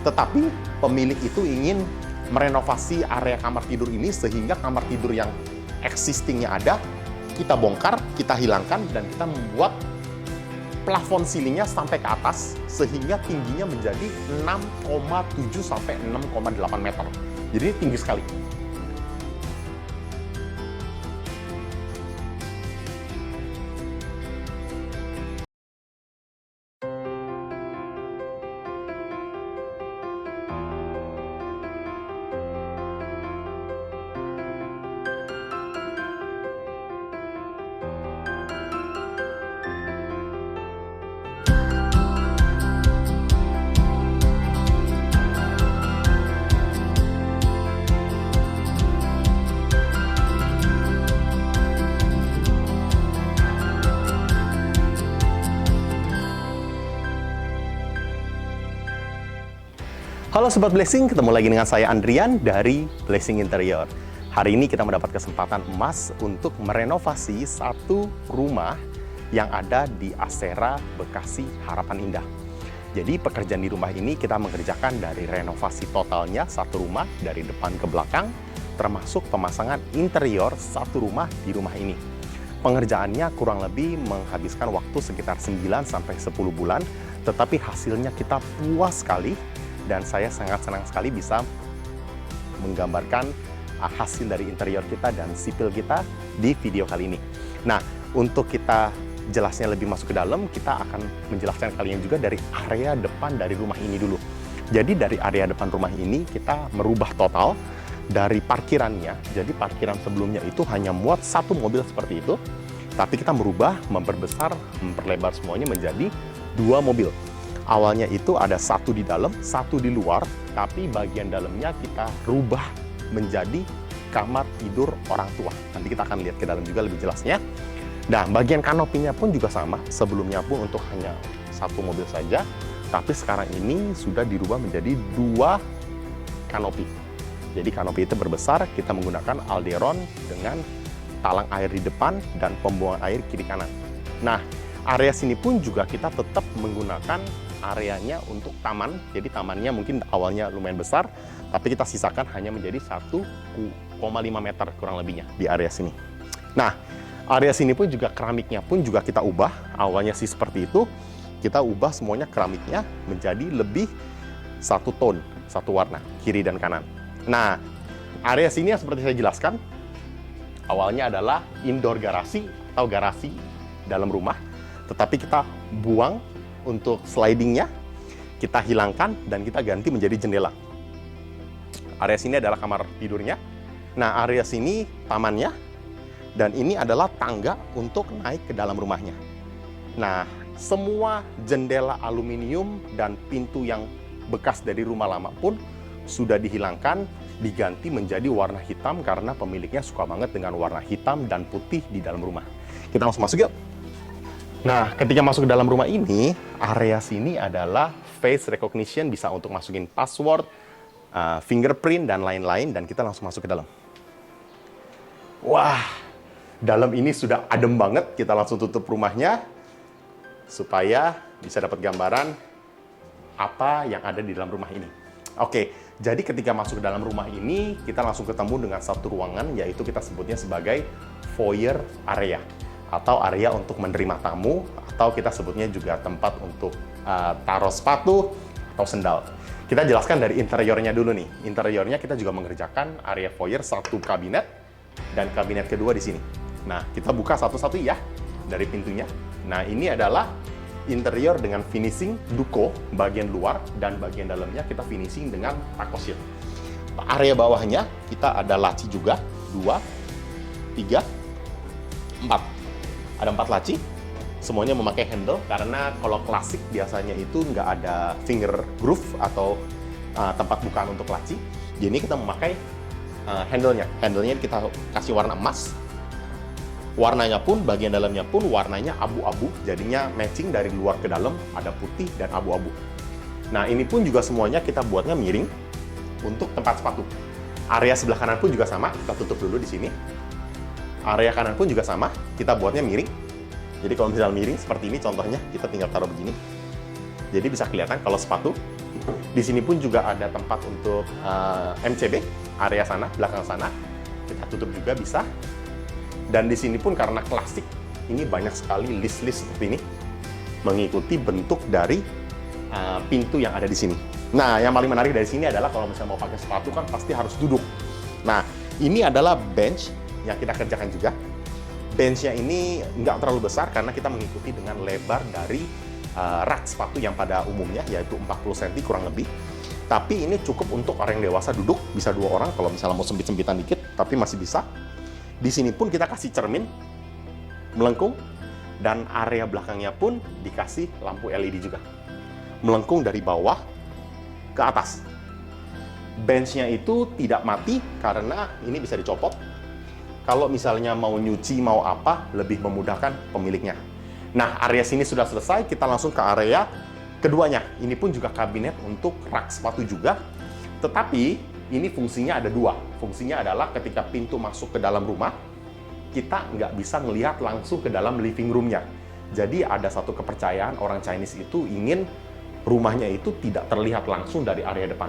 Tetapi pemilik itu ingin merenovasi area kamar tidur ini sehingga kamar tidur yang existingnya ada, kita bongkar, kita hilangkan, dan kita membuat plafon ceilingnya sampai ke atas sehingga tingginya menjadi 6,7 sampai 6,8 meter. Jadi ini tinggi sekali. Halo Sobat Blessing, ketemu lagi dengan saya Andrian dari Blessing Interior. Hari ini kita mendapat kesempatan emas untuk merenovasi satu rumah yang ada di Asera, Bekasi, Harapan Indah. Jadi pekerjaan di rumah ini kita mengerjakan dari renovasi totalnya satu rumah dari depan ke belakang, termasuk pemasangan interior satu rumah di rumah ini. Pengerjaannya kurang lebih menghabiskan waktu sekitar 9-10 bulan, tetapi hasilnya kita puas sekali. Dan saya sangat senang sekali bisa menggambarkan hasil dari interior kita dan sipil kita di video kali ini. Nah, untuk kita jelasnya lebih masuk ke dalam, kita akan menjelaskan kalian juga dari area depan dari rumah ini dulu. Jadi dari area depan rumah ini kita merubah total dari parkirannya. Jadi parkiran sebelumnya itu hanya muat satu mobil seperti itu, tapi kita merubah, memperbesar, memperlebar semuanya menjadi 2 mobil. Awalnya itu ada satu di dalam, satu di luar, tapi bagian dalamnya kita rubah menjadi kamar tidur orang tua. Nanti kita akan lihat ke dalam juga lebih jelasnya. Nah, bagian kanopinya pun juga sama. Sebelumnya pun untuk hanya satu mobil saja, tapi sekarang ini sudah dirubah menjadi 2 kanopi. Jadi kanopi itu berbesar, kita menggunakan alderon dengan talang air di depan dan pembuangan air kiri kanan. Nah, area sini pun juga kita tetap menggunakan areanya untuk taman. Jadi tamannya mungkin awalnya lumayan besar, tapi kita sisakan hanya menjadi 1,5 meter kurang lebihnya di area sini. Nah, area sini pun juga keramiknya pun juga kita ubah. Awalnya sih seperti itu, kita ubah semuanya keramiknya menjadi lebih satu tone, satu warna, kiri dan kanan. Nah, area sini yang seperti saya jelaskan, awalnya adalah indoor garasi atau garasi dalam rumah, tetapi kita buang untuk slidingnya, kita hilangkan dan kita ganti menjadi jendela. Area sini adalah kamar tidurnya. Nah, area sini tamannya, dan ini adalah tangga untuk naik ke dalam rumahnya. Nah, semua jendela aluminium dan pintu yang bekas dari rumah lama pun sudah dihilangkan, diganti menjadi warna hitam karena pemiliknya suka banget dengan warna hitam dan putih di dalam rumah. Kita langsung masuk yuk. Nah, ketika masuk ke dalam rumah ini, area sini adalah face recognition, bisa untuk masukin password, fingerprint, dan lain-lain, dan kita langsung masuk ke dalam. Wah, dalam ini sudah adem banget, kita langsung tutup rumahnya, supaya bisa dapat gambaran apa yang ada di dalam rumah ini. Oke, jadi ketika masuk ke dalam rumah ini, kita langsung ketemu dengan satu ruangan, yaitu kita sebutnya sebagai foyer area, atau area untuk menerima tamu, atau kita sebutnya juga tempat untuk taruh sepatu atau sendal. Kita jelaskan dari interiornya dulu nih. Interiornya kita juga mengerjakan area foyer satu kabinet dan kabinet kedua di sini. Nah, kita buka satu-satu ya dari pintunya. Nah, ini adalah interior dengan finishing duko bagian luar, dan bagian dalamnya kita finishing dengan takosil. Area bawahnya kita ada laci juga, 2, 3, 4. Ada 4 laci, semuanya memakai handle, karena kalau klasik biasanya itu nggak ada finger groove atau tempat bukaan untuk laci. Jadi kita memakai handle-nya. Handle-nya kita kasih warna emas. Warnanya pun, bagian dalamnya pun warnanya abu-abu, jadinya matching dari luar ke dalam, ada putih dan abu-abu. Nah, ini pun juga semuanya kita buatnya miring untuk tempat sepatu. Area sebelah kanan pun juga sama, kita tutup dulu di sini. Area kanan pun juga sama, kita buatnya miring. Jadi kalau misalnya miring seperti ini contohnya, kita tinggal taruh begini. Jadi bisa kelihatan kalau sepatu Di sini pun juga ada tempat untuk MCB, area sana, belakang sana. Kita tutup juga bisa. Dan di sini pun karena klasik, ini banyak sekali list-list seperti ini, mengikuti bentuk dari pintu yang ada di sini. Nah, yang paling menarik dari sini adalah kalau misalnya mau pakai sepatu kan pasti harus duduk. Nah, ini adalah bench yang kita kerjakan juga. Benchnya ini nggak terlalu besar karena kita mengikuti dengan lebar dari rak sepatu yang pada umumnya, yaitu 40 cm kurang lebih. Tapi ini cukup untuk orang yang dewasa duduk, bisa 2 orang kalau misalnya mau sempit-sempitan dikit, tapi masih bisa. Di sini pun kita kasih cermin, melengkung, dan area belakangnya pun dikasih lampu LED juga. Melengkung dari bawah ke atas. Benchnya itu tidak mati karena ini bisa dicopot. Kalau misalnya mau nyuci, mau apa, lebih memudahkan pemiliknya. Nah, area sini sudah selesai, kita langsung ke area keduanya. Ini pun juga kabinet untuk rak sepatu juga. Tetapi ini fungsinya ada 2. Fungsinya adalah ketika pintu masuk ke dalam rumah, kita nggak bisa melihat langsung ke dalam living room-nya. Jadi ada satu kepercayaan orang Chinese itu ingin rumahnya itu tidak terlihat langsung dari area depan.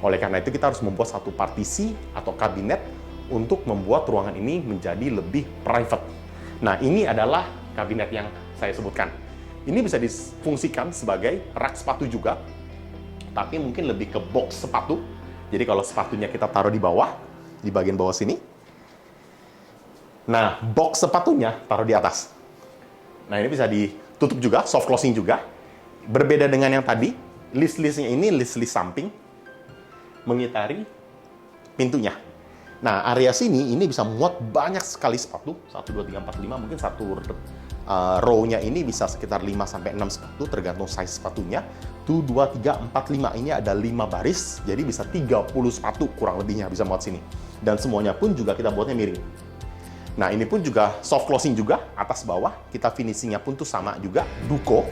Oleh karena itu kita harus membuat satu partisi atau kabinet untuk membuat ruangan ini menjadi lebih private. Nah, ini adalah kabinet yang saya sebutkan. Ini bisa difungsikan sebagai rak sepatu juga, tapi mungkin lebih ke box sepatu. Jadi kalau sepatunya kita taruh di bawah, di bagian bawah sini. Nah, box sepatunya taruh di atas. Nah, ini bisa ditutup juga, soft closing juga. Berbeda dengan yang tadi, list-listnya ini list-list samping, mengitari pintunya. Nah, area sini ini bisa muat banyak sekali sepatu. 1, 2, 3, 4, 5, mungkin satu row-nya ini bisa sekitar 5-6 sepatu, tergantung size sepatunya. 1, 2, 3, 4, 5. Ini ada 5 baris, jadi bisa 30 sepatu kurang lebihnya bisa muat sini. Dan semuanya pun juga kita buatnya miring. Nah, ini pun juga soft closing juga, atas bawah. Kita finishingnya pun tuh sama juga, duko.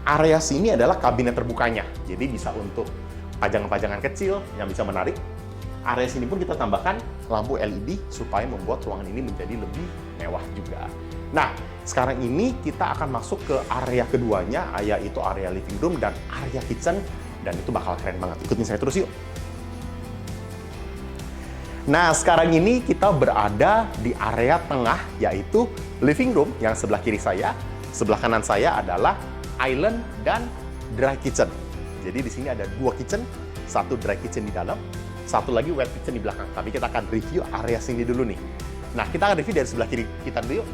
Area sini adalah kabinet terbukanya, jadi bisa untuk pajangan-pajangan kecil yang bisa menarik. Area sini pun kita tambahkan lampu LED supaya membuat ruangan ini menjadi lebih mewah juga. Nah, sekarang ini kita akan masuk ke area keduanya, yaitu area living room dan area kitchen, dan itu bakal keren banget. Ikutin saya terus yuk. Nah, sekarang ini kita berada di area tengah, yaitu living room yang sebelah kiri saya. Sebelah kanan saya adalah island dan dry kitchen. Jadi di sini ada 2 kitchen, 1 dry kitchen di dalam, 1 lagi wet kitchen di belakang. Tapi kita akan review area sini dulu nih. Nah, kita akan review dari sebelah kiri kita dulu yuk.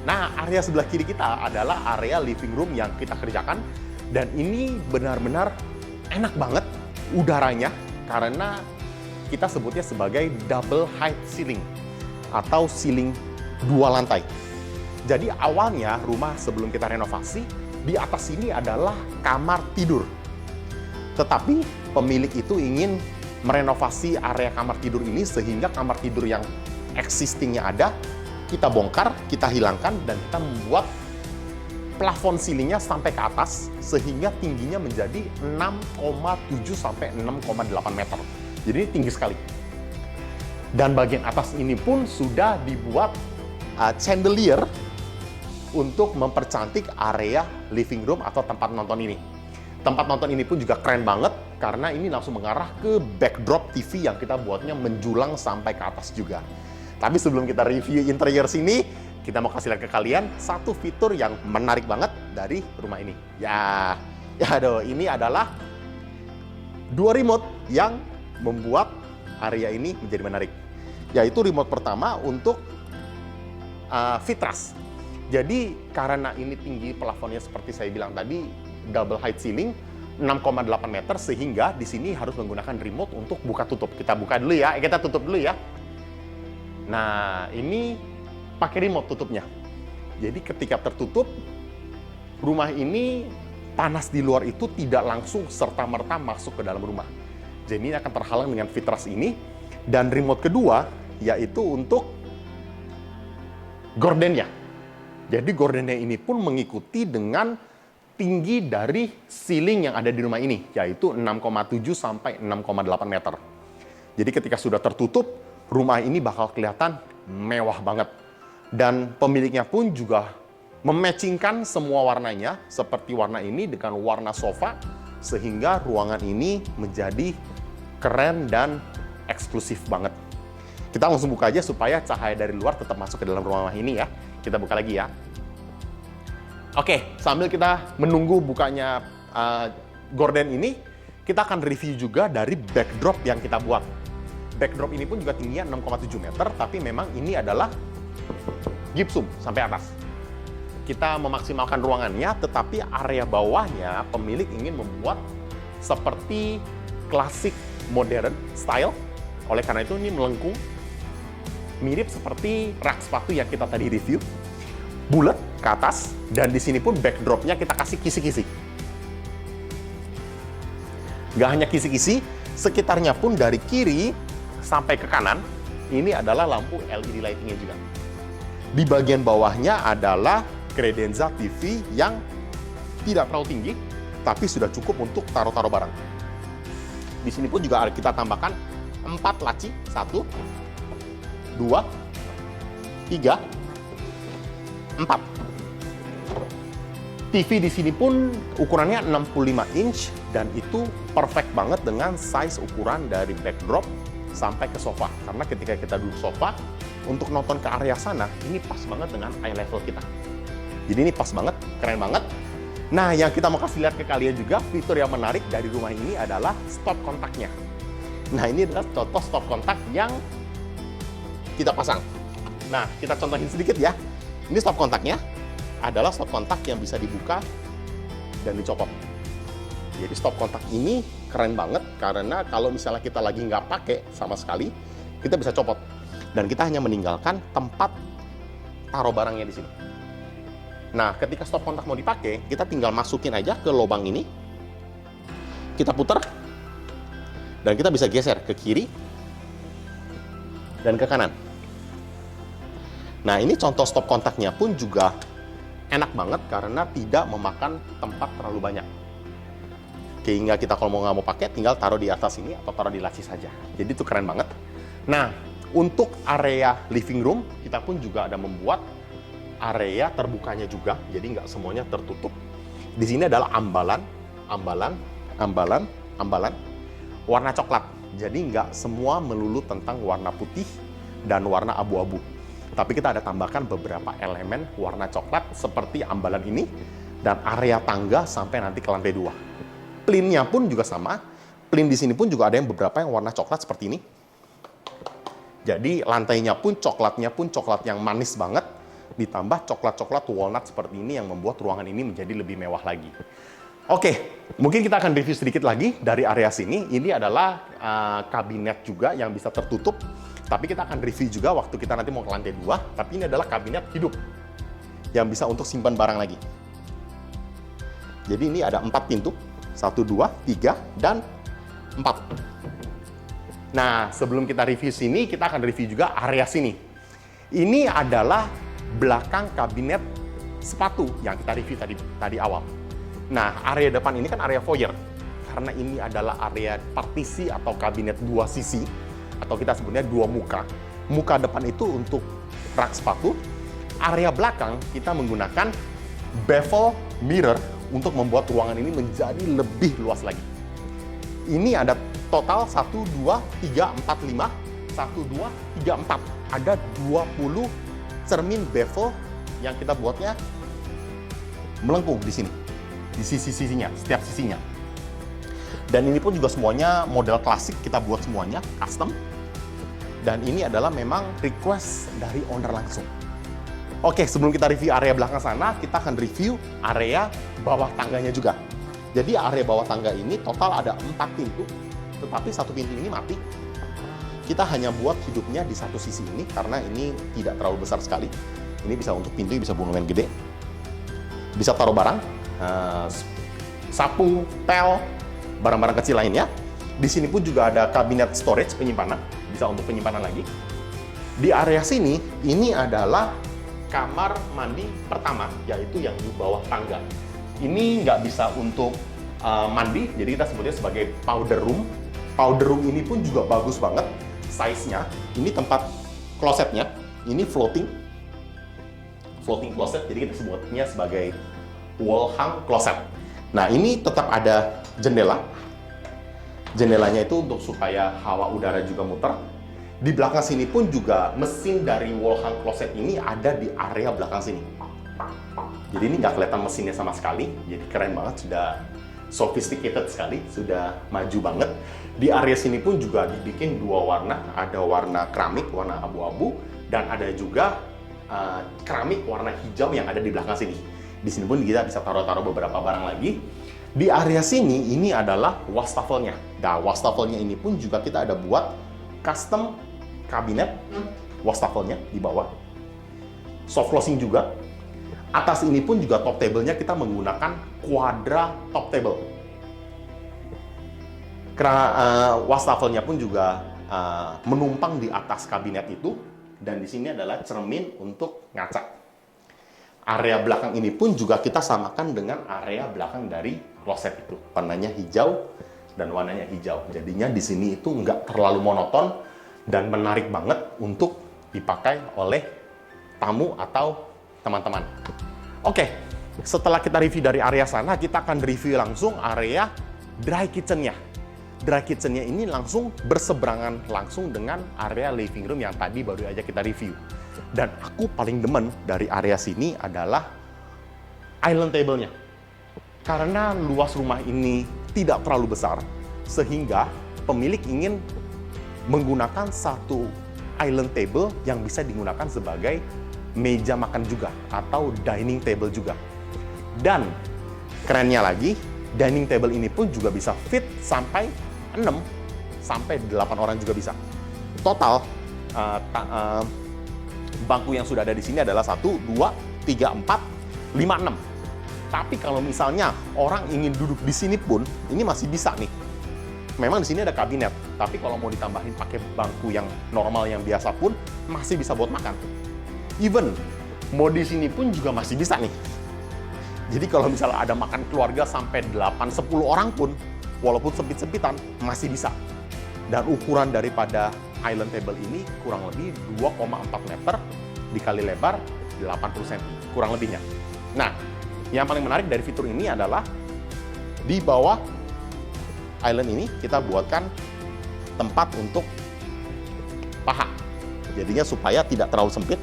Nah, area sebelah kiri kita adalah area living room yang kita kerjakan. Dan ini benar-benar enak banget udaranya, karena kita sebutnya sebagai double height ceiling atau ceiling 2 lantai. Jadi awalnya rumah sebelum kita renovasi, di atas ini adalah kamar tidur. Tetapi pemilik itu ingin merenovasi area kamar tidur ini sehingga kamar tidur yang existingnya ada, kita bongkar, kita hilangkan, dan kita membuat plafon ceilingnya sampai ke atas sehingga tingginya menjadi 6,7 sampai 6,8 meter. Jadi ini tinggi sekali. Dan bagian atas ini pun sudah dibuat chandelier untuk mempercantik area living room atau tempat nonton ini. Tempat nonton ini pun juga keren banget karena ini langsung mengarah ke backdrop TV yang kita buatnya menjulang sampai ke atas juga. Tapi sebelum kita review interior sini, kita mau kasih lihat ke kalian satu fitur yang menarik banget dari rumah ini. Ini adalah 2 remote yang membuat area ini menjadi menarik. Yaitu remote pertama untuk fitras. Jadi karena ini tinggi plafonnya seperti saya bilang tadi, double height ceiling 6,8 meter, sehingga di sini harus menggunakan remote untuk buka tutup. Kita buka dulu ya, kita tutup dulu ya. Nah, ini pakai remote tutupnya. Jadi ketika tertutup, rumah ini panas di luar itu tidak langsung serta-merta masuk ke dalam rumah. Jadi ini akan terhalang dengan fitras ini. Dan remote kedua yaitu untuk gordennya. Jadi gordennya ini pun mengikuti dengan tinggi dari ceiling yang ada di rumah ini, yaitu 6,7 sampai 6,8 meter. Jadi ketika sudah tertutup, rumah ini bakal kelihatan mewah banget. Dan pemiliknya pun juga mematchingkan semua warnanya, seperti warna ini dengan warna sofa, sehingga ruangan ini menjadi keren dan eksklusif banget. Kita langsung buka aja supaya cahaya dari luar tetap masuk ke dalam rumah ini ya. Kita buka lagi ya. Oke, sambil kita menunggu bukanya gorden ini, kita akan review juga dari backdrop yang kita buat. Backdrop ini pun juga tingginya 6,7 meter, tapi memang ini adalah gypsum sampai atas. Kita memaksimalkan ruangannya, tetapi area bawahnya pemilik ingin membuat seperti klasik modern style. Oleh karena itu ini melengkung, mirip seperti rak sepatu yang kita tadi review. Bulat ke atas, dan di sini pun backdropnya kita kasih kisi-kisi. Gak hanya kisi-kisi, sekitarnya pun dari kiri sampai ke kanan, ini adalah lampu LED lightingnya juga. Di bagian bawahnya adalah Credenza TV yang tidak terlalu tinggi, tapi sudah cukup untuk taruh-taruh barang. Di sini pun juga kita tambahkan 4 laci, 1, 2, 3, 4. TV di sini pun ukurannya 65 inch dan itu perfect banget dengan size ukuran dari backdrop sampai ke sofa. Karena ketika kita duduk sofa untuk nonton ke area sana, ini pas banget dengan eye level kita. Jadi ini pas banget, keren banget. Nah, yang kita mau kasih lihat ke kalian juga, fitur yang menarik dari rumah ini adalah stop kontaknya. Nah, ini adalah contoh stop kontak yang kita pasang. Nah, kita contohin sedikit ya. Ini stop kontaknya adalah stop kontak yang bisa dibuka dan dicopot. Jadi stop kontak ini keren banget karena kalau misalnya kita lagi nggak pakai sama sekali, kita bisa copot. Dan kita hanya meninggalkan tempat taruh barangnya di sini. Nah, ketika stop kontak mau dipakai, kita tinggal masukin aja ke lubang ini. Kita putar. Dan kita bisa geser ke kiri dan ke kanan. Nah, ini contoh stop kontaknya pun juga enak banget karena tidak memakan tempat terlalu banyak. Sehingga kita kalau nggak mau pakai, tinggal taruh di atas ini atau taruh di laci saja. Jadi itu keren banget. Nah, untuk area living room, kita pun juga ada membuat area terbukanya juga. Jadi nggak semuanya tertutup. Di sini adalah ambalan warna coklat. Jadi nggak semua melulu tentang warna putih dan warna abu-abu. Tapi kita ada tambahkan beberapa elemen warna coklat seperti ambalan ini dan area tangga sampai nanti ke lantai 2. Plinnya pun juga sama. Plin di sini pun juga ada yang beberapa yang warna coklat seperti ini. Jadi lantainya pun coklatnya pun coklat yang manis banget, ditambah coklat-coklat walnut seperti ini yang membuat ruangan ini menjadi lebih mewah lagi. Oke, mungkin kita akan review sedikit lagi dari area sini. Ini adalah kabinet juga yang bisa tertutup. Tapi kita akan review juga waktu kita nanti mau ke lantai 2. Tapi ini adalah kabinet hidup yang bisa untuk simpan barang lagi. Jadi ini ada 4 pintu. 1, 2, 3, dan 4. Nah, sebelum kita review sini, kita akan review juga area sini. Ini adalah belakang kabinet sepatu yang kita review tadi awal. Nah, area depan ini kan area foyer. Karena ini adalah area partisi atau kabinet 2 sisi, atau kita sebutnya 2 muka. Muka depan itu untuk rak sepatu. Area belakang kita menggunakan bevel mirror untuk membuat ruangan ini menjadi lebih luas lagi. Ini ada total 1, 2, 3, 4, 5. 1, 2, 3, 4. Ada 20 cermin bevel yang kita buatnya melengkung di sini. Di sisi-sisinya, setiap sisinya. Dan ini pun juga semuanya model klasik, kita buat semuanya custom. Dan ini adalah memang request dari owner langsung. Oke, sebelum kita review area belakang sana, kita akan review area bawah tangganya juga. Jadi area bawah tangga ini total ada 4 pintu, tetapi 1 pintu ini mati. Kita hanya buat hidupnya di satu sisi ini, karena ini tidak terlalu besar sekali. Ini bisa untuk pintu, bisa volume gede. Bisa taruh barang, sapu, pel, barang-barang kecil lainnya. Di sini pun juga ada kabinet storage penyimpanan, bisa untuk penyimpanan lagi. Di area sini, ini adalah kamar mandi pertama, yaitu yang di bawah tangga. Ini nggak bisa untuk mandi, jadi kita sebutnya sebagai powder room. Powder room ini pun juga bagus banget size-nya. Ini tempat klosetnya, ini floating closet, jadi kita sebutnya sebagai wall hang closet. Nah, ini tetap ada jendela. Jendelanya itu untuk supaya hawa udara juga muter. Di belakang sini pun juga mesin dari wall hang closet ini ada di area belakang sini. Jadi ini nggak kelihatan mesinnya sama sekali. Jadi keren banget, sudah sophisticated sekali, sudah maju banget. Di area sini pun juga dibikin dua warna. Ada warna keramik, warna abu-abu. Dan ada juga keramik warna hijau yang ada di belakang sini. Di sini pun kita bisa taruh-taruh beberapa barang lagi. Di area sini, ini adalah wastafelnya. Nah, wastafelnya ini pun juga kita ada buat custom kabinet wastafelnya di bawah. Soft closing juga. Atas ini pun juga top table-nya kita menggunakan quadra top table. Wastafelnya pun juga menumpang di atas kabinet itu. Dan di sini adalah cermin untuk ngaca. Area belakang ini pun juga kita samakan dengan area belakang dari kloset itu. Warnanya hijau dan warnanya hijau. Jadinya di sini itu nggak terlalu monoton dan menarik banget untuk dipakai oleh tamu atau teman-teman. Oke, setelah kita review dari area sana, kita akan review langsung area dry kitchen-nya. Dry kitchen-nya ini langsung berseberangan langsung dengan area living room yang tadi baru aja kita review. Dan aku paling demen dari area sini adalah island table-nya. Karena luas rumah ini tidak terlalu besar, sehingga pemilik ingin menggunakan satu island table yang bisa digunakan sebagai meja makan juga, atau dining table juga. Dan kerennya lagi, dining table ini pun juga bisa fit sampai 6 sampai 8 orang juga bisa. Total, bangku yang sudah ada di sini adalah 1, 2, 3, 4, 5, 6. Tapi kalau misalnya orang ingin duduk di sini pun, ini masih bisa nih. Memang di sini ada kabinet, tapi kalau mau ditambahin pakai bangku yang normal yang biasa pun masih bisa buat makan. Even mau di sini pun juga masih bisa nih. Jadi kalau misalnya ada makan keluarga sampai 8-10 orang pun, walaupun sempit-sempitan, masih bisa. Dan ukuran daripada island table ini kurang lebih 2,4 meter dikali lebar 80 cm, kurang lebihnya. Nah, yang paling menarik dari fitur ini adalah di bawah island ini kita buatkan tempat untuk paha. Jadinya supaya tidak terlalu sempit,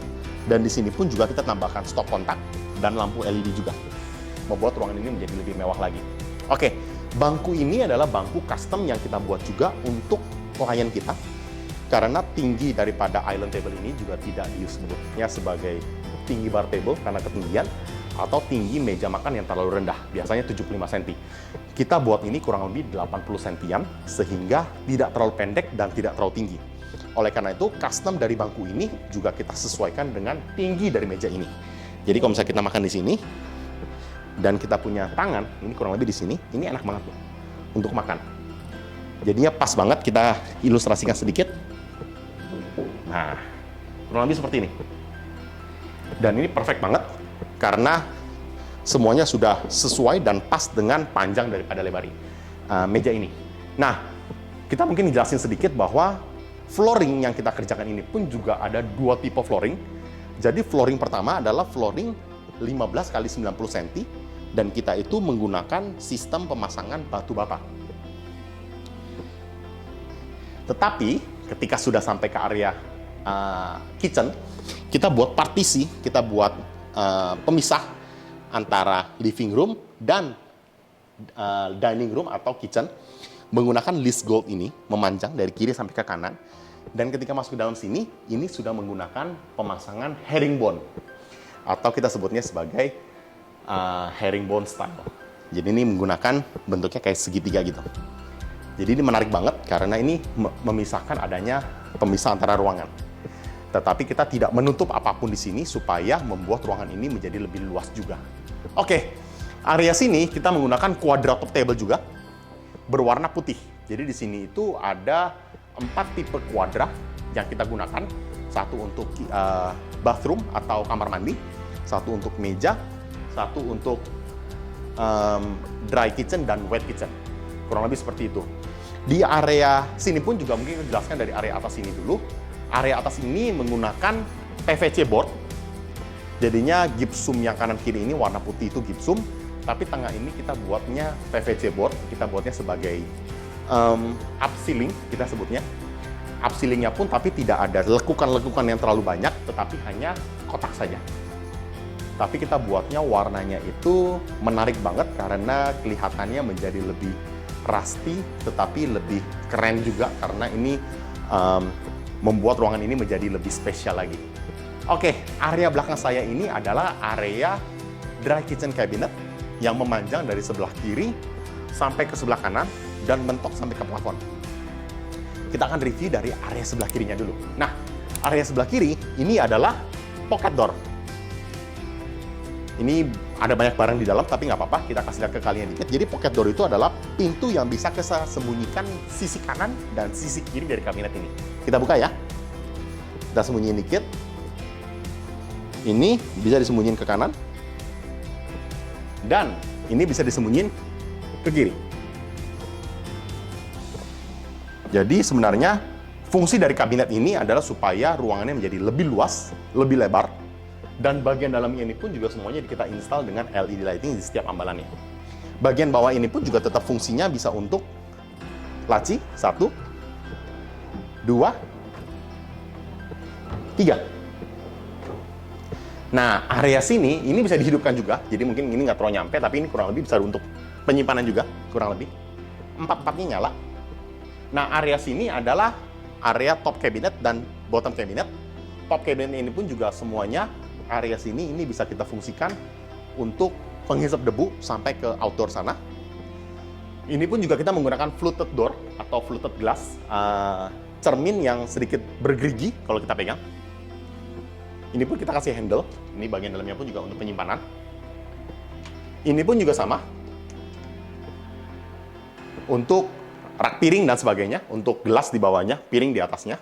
dan di sini pun juga kita tambahkan stop kontak dan lampu LED juga. Membuat ruangan ini menjadi lebih mewah lagi. Oke, bangku ini adalah bangku custom yang kita buat juga untuk klien kita. Karena tinggi daripada island table ini juga tidak disebutnya sebagai tinggi bar table karena ketinggian, atau tinggi meja makan yang terlalu rendah, biasanya 75 cm. Kita buat ini kurang lebih 80 cm, sehingga tidak terlalu pendek dan tidak terlalu tinggi. Oleh karena itu, custom dari bangku ini juga kita sesuaikan dengan tinggi dari meja ini. Jadi kalau misalnya kita makan di sini, dan kita punya tangan, ini kurang lebih di sini, ini enak banget loh untuk makan. Jadinya pas banget, kita ilustrasikan sedikit. Nah, kurang lebih seperti ini. Dan ini perfect banget, karena semuanya sudah sesuai dan pas dengan panjang daripada lebar meja ini. Nah, kita mungkin dijelasin sedikit bahwa flooring yang kita kerjakan ini pun juga ada dua tipe flooring. Jadi flooring pertama adalah flooring 15 x 90 cm, dan kita itu menggunakan sistem pemasangan batu bata. Tetapi ketika sudah sampai ke area kitchen, kita buat partisi, kita buat pemisah antara living room dan dining room atau kitchen menggunakan list gold ini, memanjang dari kiri sampai ke kanan. Dan ketika masuk ke dalam sini, ini sudah menggunakan pemasangan herringbone, atau kita sebutnya sebagai herringbone style. Jadi ini menggunakan bentuknya kayak segitiga gitu. Jadi ini menarik banget karena ini memisahkan adanya pemisah antara ruangan. Tetapi kita tidak menutup apapun di sini supaya membuat ruangan ini menjadi lebih luas juga. Oke, area sini kita menggunakan quadra top table juga berwarna putih. Jadi di sini itu ada 4 tipe quadra yang kita gunakan. Satu untuk bathroom atau kamar mandi, satu untuk meja, satu untuk dry kitchen dan wet kitchen. Kurang lebih seperti itu. Di area sini pun juga mungkin kita jelaskan dari area atas ini dulu. Area atas ini menggunakan PVC board. Jadinya gipsum yang kanan kiri ini warna putih itu gipsum. tapi tengah ini kita buatnya PVC board, kita buatnya sebagai upcilling, kita sebutnya. Upcillingnya pun tapi tidak ada lekukan-lekukan yang terlalu banyak, tetapi hanya kotak saja. Tapi kita buatnya warnanya itu menarik banget karena kelihatannya menjadi lebih rusty, tetapi lebih keren juga karena ini membuat ruangan ini menjadi lebih spesial lagi. Oke, area belakang saya ini adalah area dry kitchen cabinet yang memanjang dari sebelah kiri sampai ke sebelah kanan dan mentok sampai ke plafon. Kita akan review dari area sebelah kirinya dulu. Nah, area sebelah kiri ini adalah pocket door. Ini ada banyak barang di dalam, tapi nggak apa-apa, kita kasih lihat ke kalian dikit. Jadi pocket door itu adalah pintu yang bisa kita sembunyikan sisi kanan dan sisi kiri dari kabinet ini. Kita buka ya. Kita sembunyiin dikit. Ini bisa disembunyiin ke kanan. Dan ini bisa disembunyiin ke kiri. Jadi sebenarnya fungsi dari kabinet ini adalah supaya ruangannya menjadi lebih luas, lebih lebar. Dan bagian dalamnya ini pun juga semuanya kita install dengan LED lighting di setiap ambalannya. Bagian bawah ini pun juga tetap fungsinya bisa untuk laci, 1, 2, 3. Nah, area sini ini bisa dihidupkan juga. Jadi mungkin ini nggak terlalu nyampe, tapi ini kurang lebih bisa untuk penyimpanan juga, kurang lebih. 4-4-nya nyala. Nah, area sini adalah area top cabinet dan bottom cabinet. Top cabinet ini pun juga semuanya area sini ini bisa kita fungsikan untuk penghisap debu sampai ke outdoor sana. Ini pun juga kita menggunakan fluted door atau fluted glass, cermin yang sedikit bergerigi kalau kita pegang. Ini pun kita kasih handle. Ini bagian dalamnya pun juga untuk penyimpanan. Ini pun juga sama. Untuk rak piring dan sebagainya, untuk gelas di bawahnya, piring di atasnya.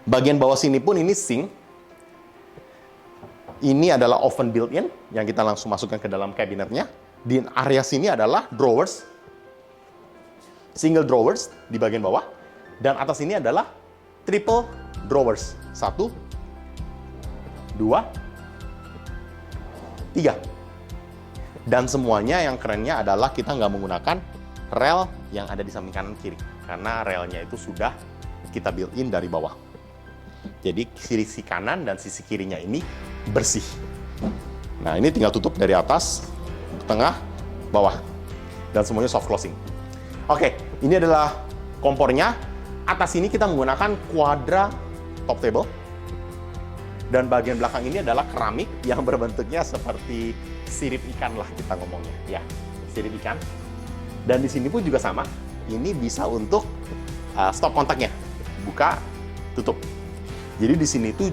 Bagian bawah sini pun ini sink. Ini adalah oven built-in yang kita langsung masukkan ke dalam kabinetnya. Di area sini adalah drawers. Single drawers di bagian bawah. Dan atas ini adalah triple drawers. 1, 2, 3. Dan semuanya yang kerennya adalah kita nggak menggunakan rel yang ada di samping kanan kiri. Karena relnya itu sudah kita built-in dari bawah. Jadi sisi kanan dan sisi kirinya ini bersih. Nah, ini tinggal tutup dari atas, tengah, bawah. Dan semuanya soft closing. Oke, ini adalah kompornya. Atas ini kita menggunakan quadra top table. Dan bagian belakang ini adalah keramik yang berbentuknya seperti sirip ikan lah kita ngomongnya. Ya, sirip ikan. Dan di sini pun juga sama. Ini bisa untuk stop kontaknya. Buka, tutup. Jadi di sini tuh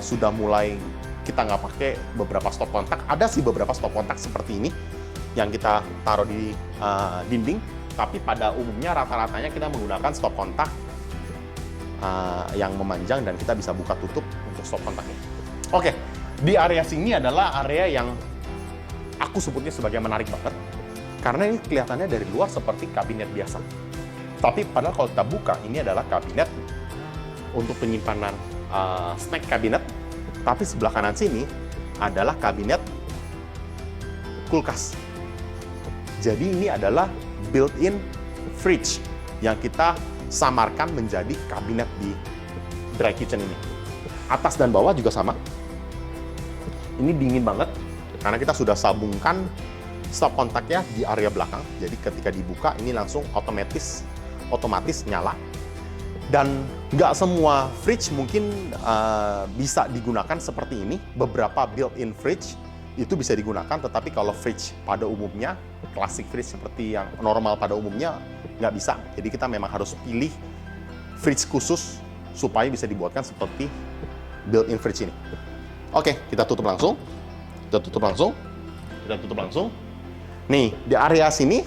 sudah mulai kita nggak pakai beberapa stop kontak. Ada sih beberapa stop kontak seperti ini yang kita taruh di dinding. Tapi pada umumnya rata-ratanya kita menggunakan stop kontak yang memanjang dan kita bisa buka tutup untuk stop kontaknya. Oke, di area sini adalah area yang aku sebutnya sebagai menarik banget karena ini kelihatannya dari luar seperti kabinet biasa. Tapi padahal kalau kita buka, ini adalah kabinet untuk penyimpanan snack kabinet. Tapi sebelah kanan sini adalah kabinet kulkas. Jadi ini adalah built-in fridge yang kita samarkan menjadi kabinet di dry kitchen ini. Atas dan bawah juga sama. Ini dingin banget karena kita sudah sambungkan stop kontaknya di area belakang. Jadi ketika dibuka ini langsung otomatis nyala. Dan nggak semua fridge mungkin bisa digunakan seperti ini. Beberapa built-in fridge itu bisa digunakan, tetapi kalau fridge pada umumnya, classic fridge seperti yang normal pada umumnya, nggak bisa. Jadi kita memang harus pilih fridge khusus supaya bisa dibuatkan seperti built-in fridge ini. Oke, kita tutup langsung. Kita tutup langsung. Nih, di area sini,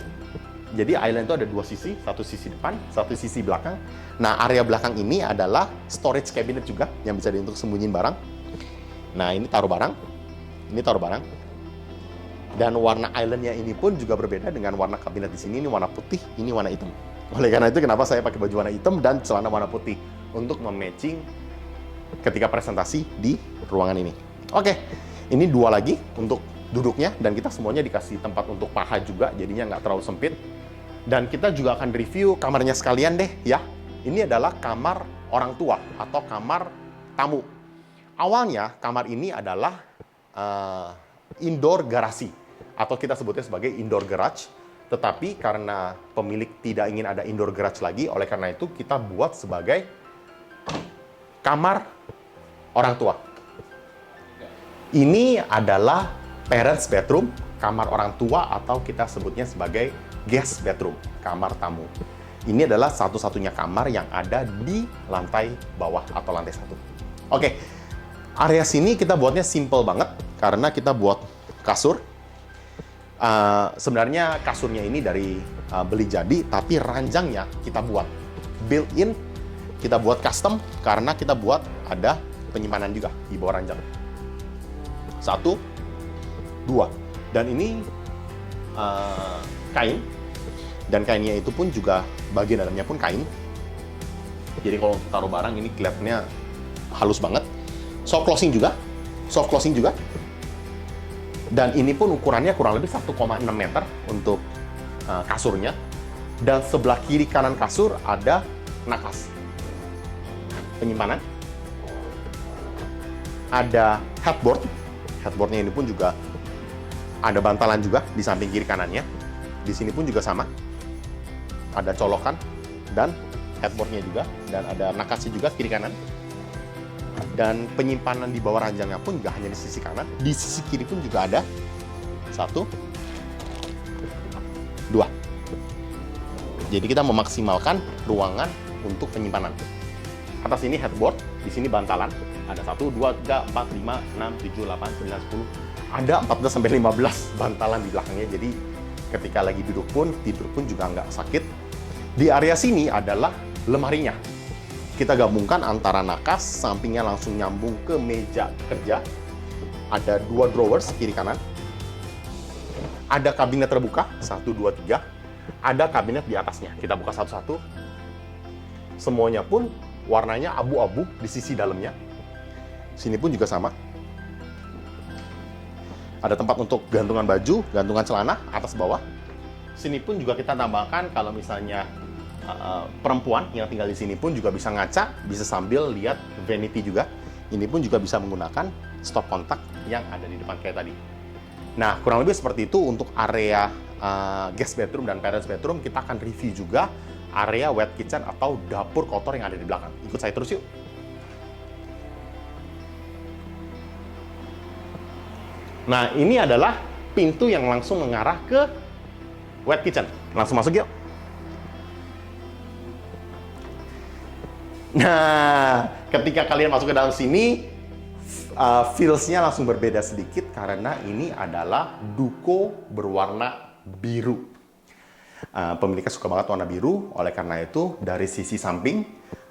jadi island itu ada dua sisi, satu sisi depan, satu sisi belakang. Nah, area belakang ini adalah storage cabinet juga yang bisa untuk sembunyiin barang. Nah, ini taruh barang. Ini taruh barang. Dan warna islandnya ini pun juga berbeda dengan warna kabinet di sini. Ini warna putih, ini warna hitam. Oleh karena itu kenapa saya pakai baju warna hitam dan celana warna putih untuk mematching ketika presentasi di ruangan ini. Oke, ini dua lagi untuk duduknya, dan kita semuanya dikasih tempat untuk paha juga, jadinya nggak terlalu sempit. Dan kita juga akan review kamarnya sekalian deh ya. Ini adalah kamar orang tua atau kamar tamu. Awalnya kamar ini adalah indoor garasi atau kita sebutnya sebagai indoor garage. Tetapi karena pemilik tidak ingin ada indoor garage lagi, oleh karena itu kita buat sebagai kamar orang tua. Ini adalah parents bedroom, kamar orang tua, atau kita sebutnya sebagai guest bedroom, kamar tamu. Ini adalah satu-satunya kamar yang ada di lantai bawah atau lantai 1. Oke, area sini kita buatnya simple banget karena kita buat kasur. Sebenarnya kasurnya ini dari beli jadi, tapi ranjangnya kita buat built-in, kita buat custom karena kita buat ada penyimpanan juga di bawah ranjang. 1, 2, dan ini kain, dan kainnya itu pun juga bagian dalamnya pun kain. Jadi kalau taruh barang ini kelihatannya halus banget. Soft closing juga. Dan ini pun ukurannya kurang lebih 1,6 meter untuk kasurnya. Dan sebelah kiri kanan kasur ada nakas penyimpanan. Ada headboard. Headboardnya ini pun juga ada bantalan juga di samping kiri kanannya. Di sini pun juga sama. Ada colokan dan headboardnya juga. Dan ada nakasnya juga kiri kanan. Dan penyimpanan di bawah ranjangnya pun juga hanya di sisi kanan. Di sisi kiri pun juga ada 1, 2. Jadi kita memaksimalkan ruangan untuk penyimpanan. Atas ini headboard, di sini bantalan. Ada 1, 2, 3, 4, 5, 6, 7, 8, 9, 10. Ada 14-15 bantalan di belakangnya. Jadi ketika lagi duduk pun, tidur pun juga nggak sakit. Di area sini adalah lemarinya. Kita gabungkan antara nakas, sampingnya langsung nyambung ke meja kerja. Ada 2 drawers kiri kanan. Ada kabinet terbuka, 1, 2, 3. Ada kabinet di atasnya. Kita buka satu-satu. Semuanya pun warnanya abu-abu di sisi dalamnya. Sini pun juga sama. Ada tempat untuk gantungan baju, gantungan celana, atas bawah. Sini pun juga kita tambahkan kalau misalnya perempuan yang tinggal di sini pun juga bisa ngaca, bisa sambil lihat vanity juga. Ini pun juga bisa menggunakan stop kontak yang ada di depan kayak tadi. Nah, kurang lebih seperti itu untuk area guest bedroom dan parents bedroom. Kita akan review juga area wet kitchen atau dapur kotor yang ada di belakang. Ikut saya terus yuk. Nah, ini adalah pintu yang langsung mengarah ke wet kitchen. Langsung masuk yuk. Nah, ketika kalian masuk ke dalam sini, feels-nya langsung berbeda sedikit karena ini adalah duko berwarna biru. Pemiliknya suka banget warna biru, oleh karena itu dari sisi samping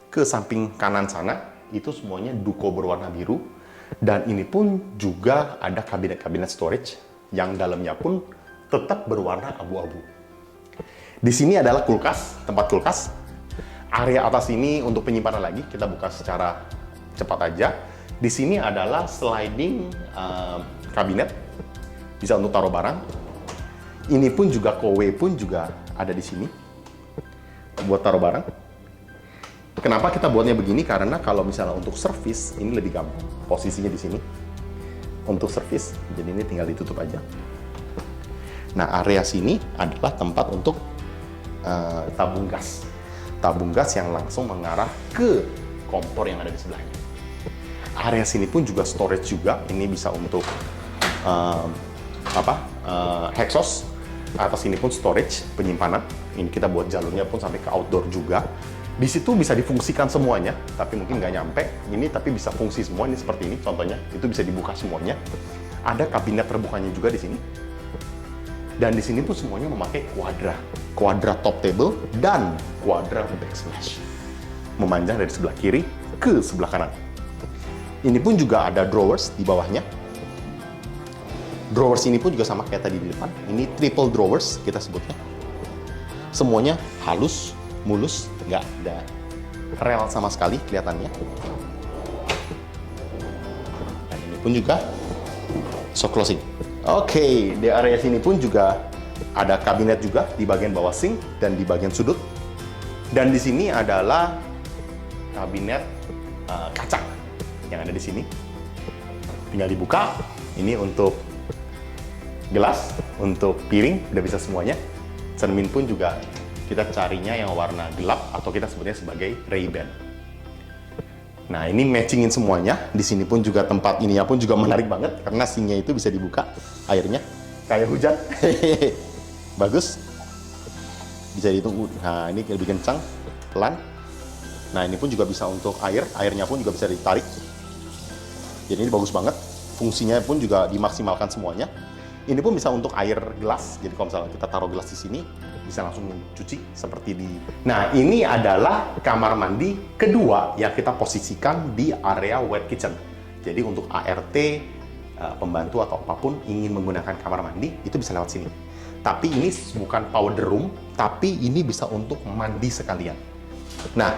ke samping kanan sana, itu semuanya duko berwarna biru. Dan ini pun juga ada kabinet-kabinet storage yang dalamnya pun tetap berwarna abu-abu. Di sini adalah kulkas, tempat kulkas. Area atas ini untuk penyimpanan lagi, kita buka secara cepat aja. Di sini adalah sliding kabinet, bisa untuk taruh barang. Ini pun juga kowe pun juga ada di sini buat taruh barang. Kenapa kita buatnya begini? Karena kalau misalnya untuk servis ini lebih gampang. Posisinya di sini untuk servis, jadi ini tinggal ditutup aja. Nah, area sini adalah tempat untuk tabung gas. Tabung gas yang langsung mengarah ke kompor yang ada di sebelahnya. Area sini pun juga storage juga. Ini bisa untuk exhaust. Atas ini pun storage, penyimpanan. Ini kita buat jalurnya pun sampai ke outdoor juga. Di situ bisa difungsikan semuanya, tapi mungkin nggak nyampe. Ini tapi bisa fungsi semua. Ini seperti ini contohnya. Itu bisa dibuka semuanya. Ada kabinet terbukanya juga di sini. Dan di sini pun semuanya memakai kuadra top table dan kuadra backsplash, memanjang dari sebelah kiri ke sebelah kanan. Ini pun juga ada drawers di bawahnya. Drawers ini pun juga sama kayak tadi di depan. Ini triple drawers kita sebutnya. Semuanya halus, mulus, nggak ada rel sama sekali kelihatannya. Dan ini pun juga soft closing. Oke, di area sini pun juga ada kabinet juga di bagian bawah sink dan di bagian sudut. Dan di sini adalah kabinet kaca yang ada di sini. Tinggal dibuka. Ini untuk gelas, untuk piring, udah bisa semuanya. Cermin pun juga kita carinya yang warna gelap atau kita sebutnya sebagai Ray-Ban. Nah, ini matchingin semuanya. Di sini pun juga tempat ininya pun juga menarik banget karena sinknya itu bisa dibuka airnya kayak hujan. Bagus. Bisa ditunggu. Nah, ini lebih kencang, pelan. Nah, ini pun juga bisa untuk airnya pun juga bisa ditarik. Jadi ini bagus banget. Fungsinya pun juga dimaksimalkan semuanya. Ini pun bisa untuk air gelas. Jadi kalau misalnya kita taruh gelas di sini, bisa langsung cuci seperti di... Nah, ini adalah kamar mandi kedua yang kita posisikan di area wet kitchen. Jadi untuk ART, pembantu atau apapun ingin menggunakan kamar mandi, itu bisa lewat sini. Tapi ini bukan powder room, tapi ini bisa untuk mandi sekalian. Nah,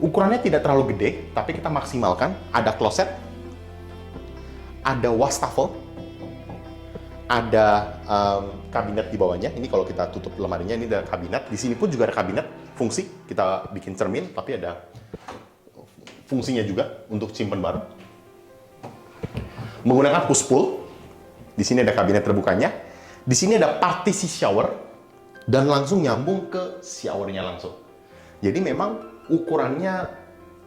ukurannya tidak terlalu gede, tapi kita maksimalkan. Ada kloset, ada wastafel, ada kabinet di bawahnya. Ini kalau kita tutup lemarinya, ini ada kabinet. Di sini pun juga ada kabinet fungsi. Kita bikin cermin, tapi ada fungsinya juga untuk simpan barang. Menggunakan push pull. Di sini ada kabinet terbukanya. Di sini ada partisi shower dan langsung nyambung ke showernya langsung. Jadi memang ukurannya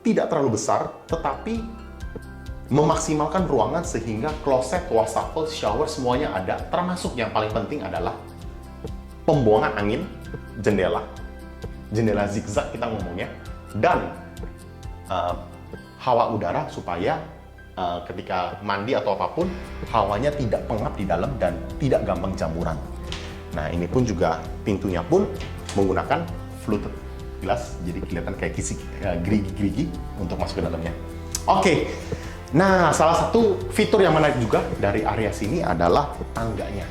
tidak terlalu besar, tetapi memaksimalkan ruangan sehingga kloset, wastafel, shower semuanya ada. Termasuk yang paling penting adalah pembuangan angin, jendela zigzag kita ngomongnya, dan hawa udara supaya ketika mandi atau apapun hawanya tidak pengap di dalam dan tidak gampang jamuran. Nah, ini pun juga pintunya pun menggunakan fluted glass, jadi kelihatan kayak gerigi-gerigi untuk masuk ke dalamnya. Oke. Nah, salah satu fitur yang menarik juga dari area sini adalah tangganya.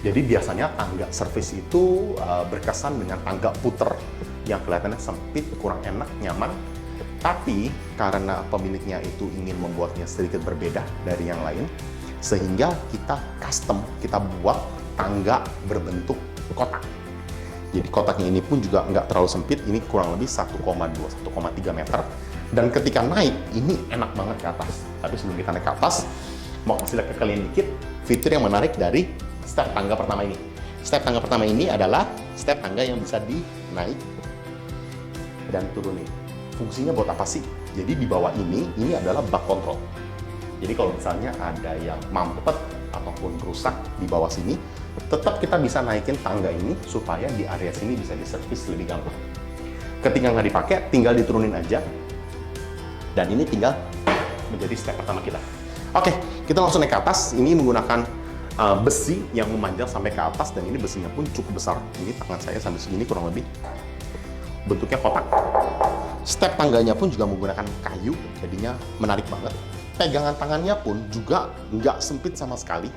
Jadi biasanya tangga servis itu berkesan dengan tangga puter yang kelihatannya sempit, kurang enak, nyaman. Tapi karena pemiliknya itu ingin membuatnya sedikit berbeda dari yang lain, sehingga kita custom, kita buat tangga berbentuk kotak. Jadi kotaknya ini pun juga nggak terlalu sempit, ini kurang lebih 1,2-1,3 meter. Dan ketika naik, ini enak banget ke atas. Tapi sebelum kita naik ke atas, mau kasih lihat ke kalian dikit, fitur yang menarik dari step tangga pertama ini. Step tangga pertama ini adalah step tangga yang bisa dinaik dan turunin. Fungsinya buat apa sih? Jadi di bawah ini adalah bak kontrol. Jadi kalau misalnya ada yang mampet ataupun rusak di bawah sini, tetap kita bisa naikin tangga ini supaya di area sini bisa diservis lebih gampang. Ketika nggak dipakai, tinggal diturunin aja. Dan ini tinggal menjadi step pertama kita. Oke, kita langsung naik ke atas. Ini menggunakan besi yang memanjang sampai ke atas, dan ini besinya pun cukup besar. Ini tangan saya sampai segini kurang lebih. Bentuknya kotak. Step tangganya pun juga menggunakan kayu, jadinya menarik banget. Pegangan tangannya pun juga nggak sempit sama sekali,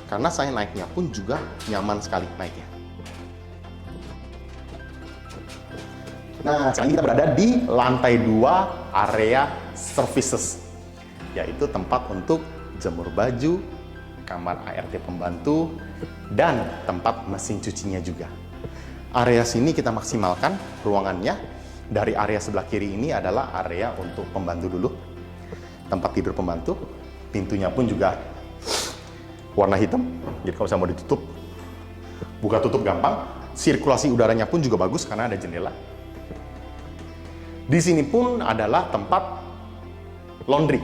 karena saya naiknya pun juga nyaman sekali naiknya. Nah, sekarang kita berada di lantai 2 area services, yaitu tempat untuk jemur baju, kamar ART pembantu, dan tempat mesin cucinya juga. Area sini kita maksimalkan ruangannya. Dari area sebelah kiri ini adalah area untuk pembantu dulu, tempat tidur pembantu. Pintunya pun juga warna hitam, jadi kalau saya mau ditutup, buka tutup gampang. Sirkulasi udaranya pun juga bagus karena ada jendela. Di sini pun adalah tempat laundry.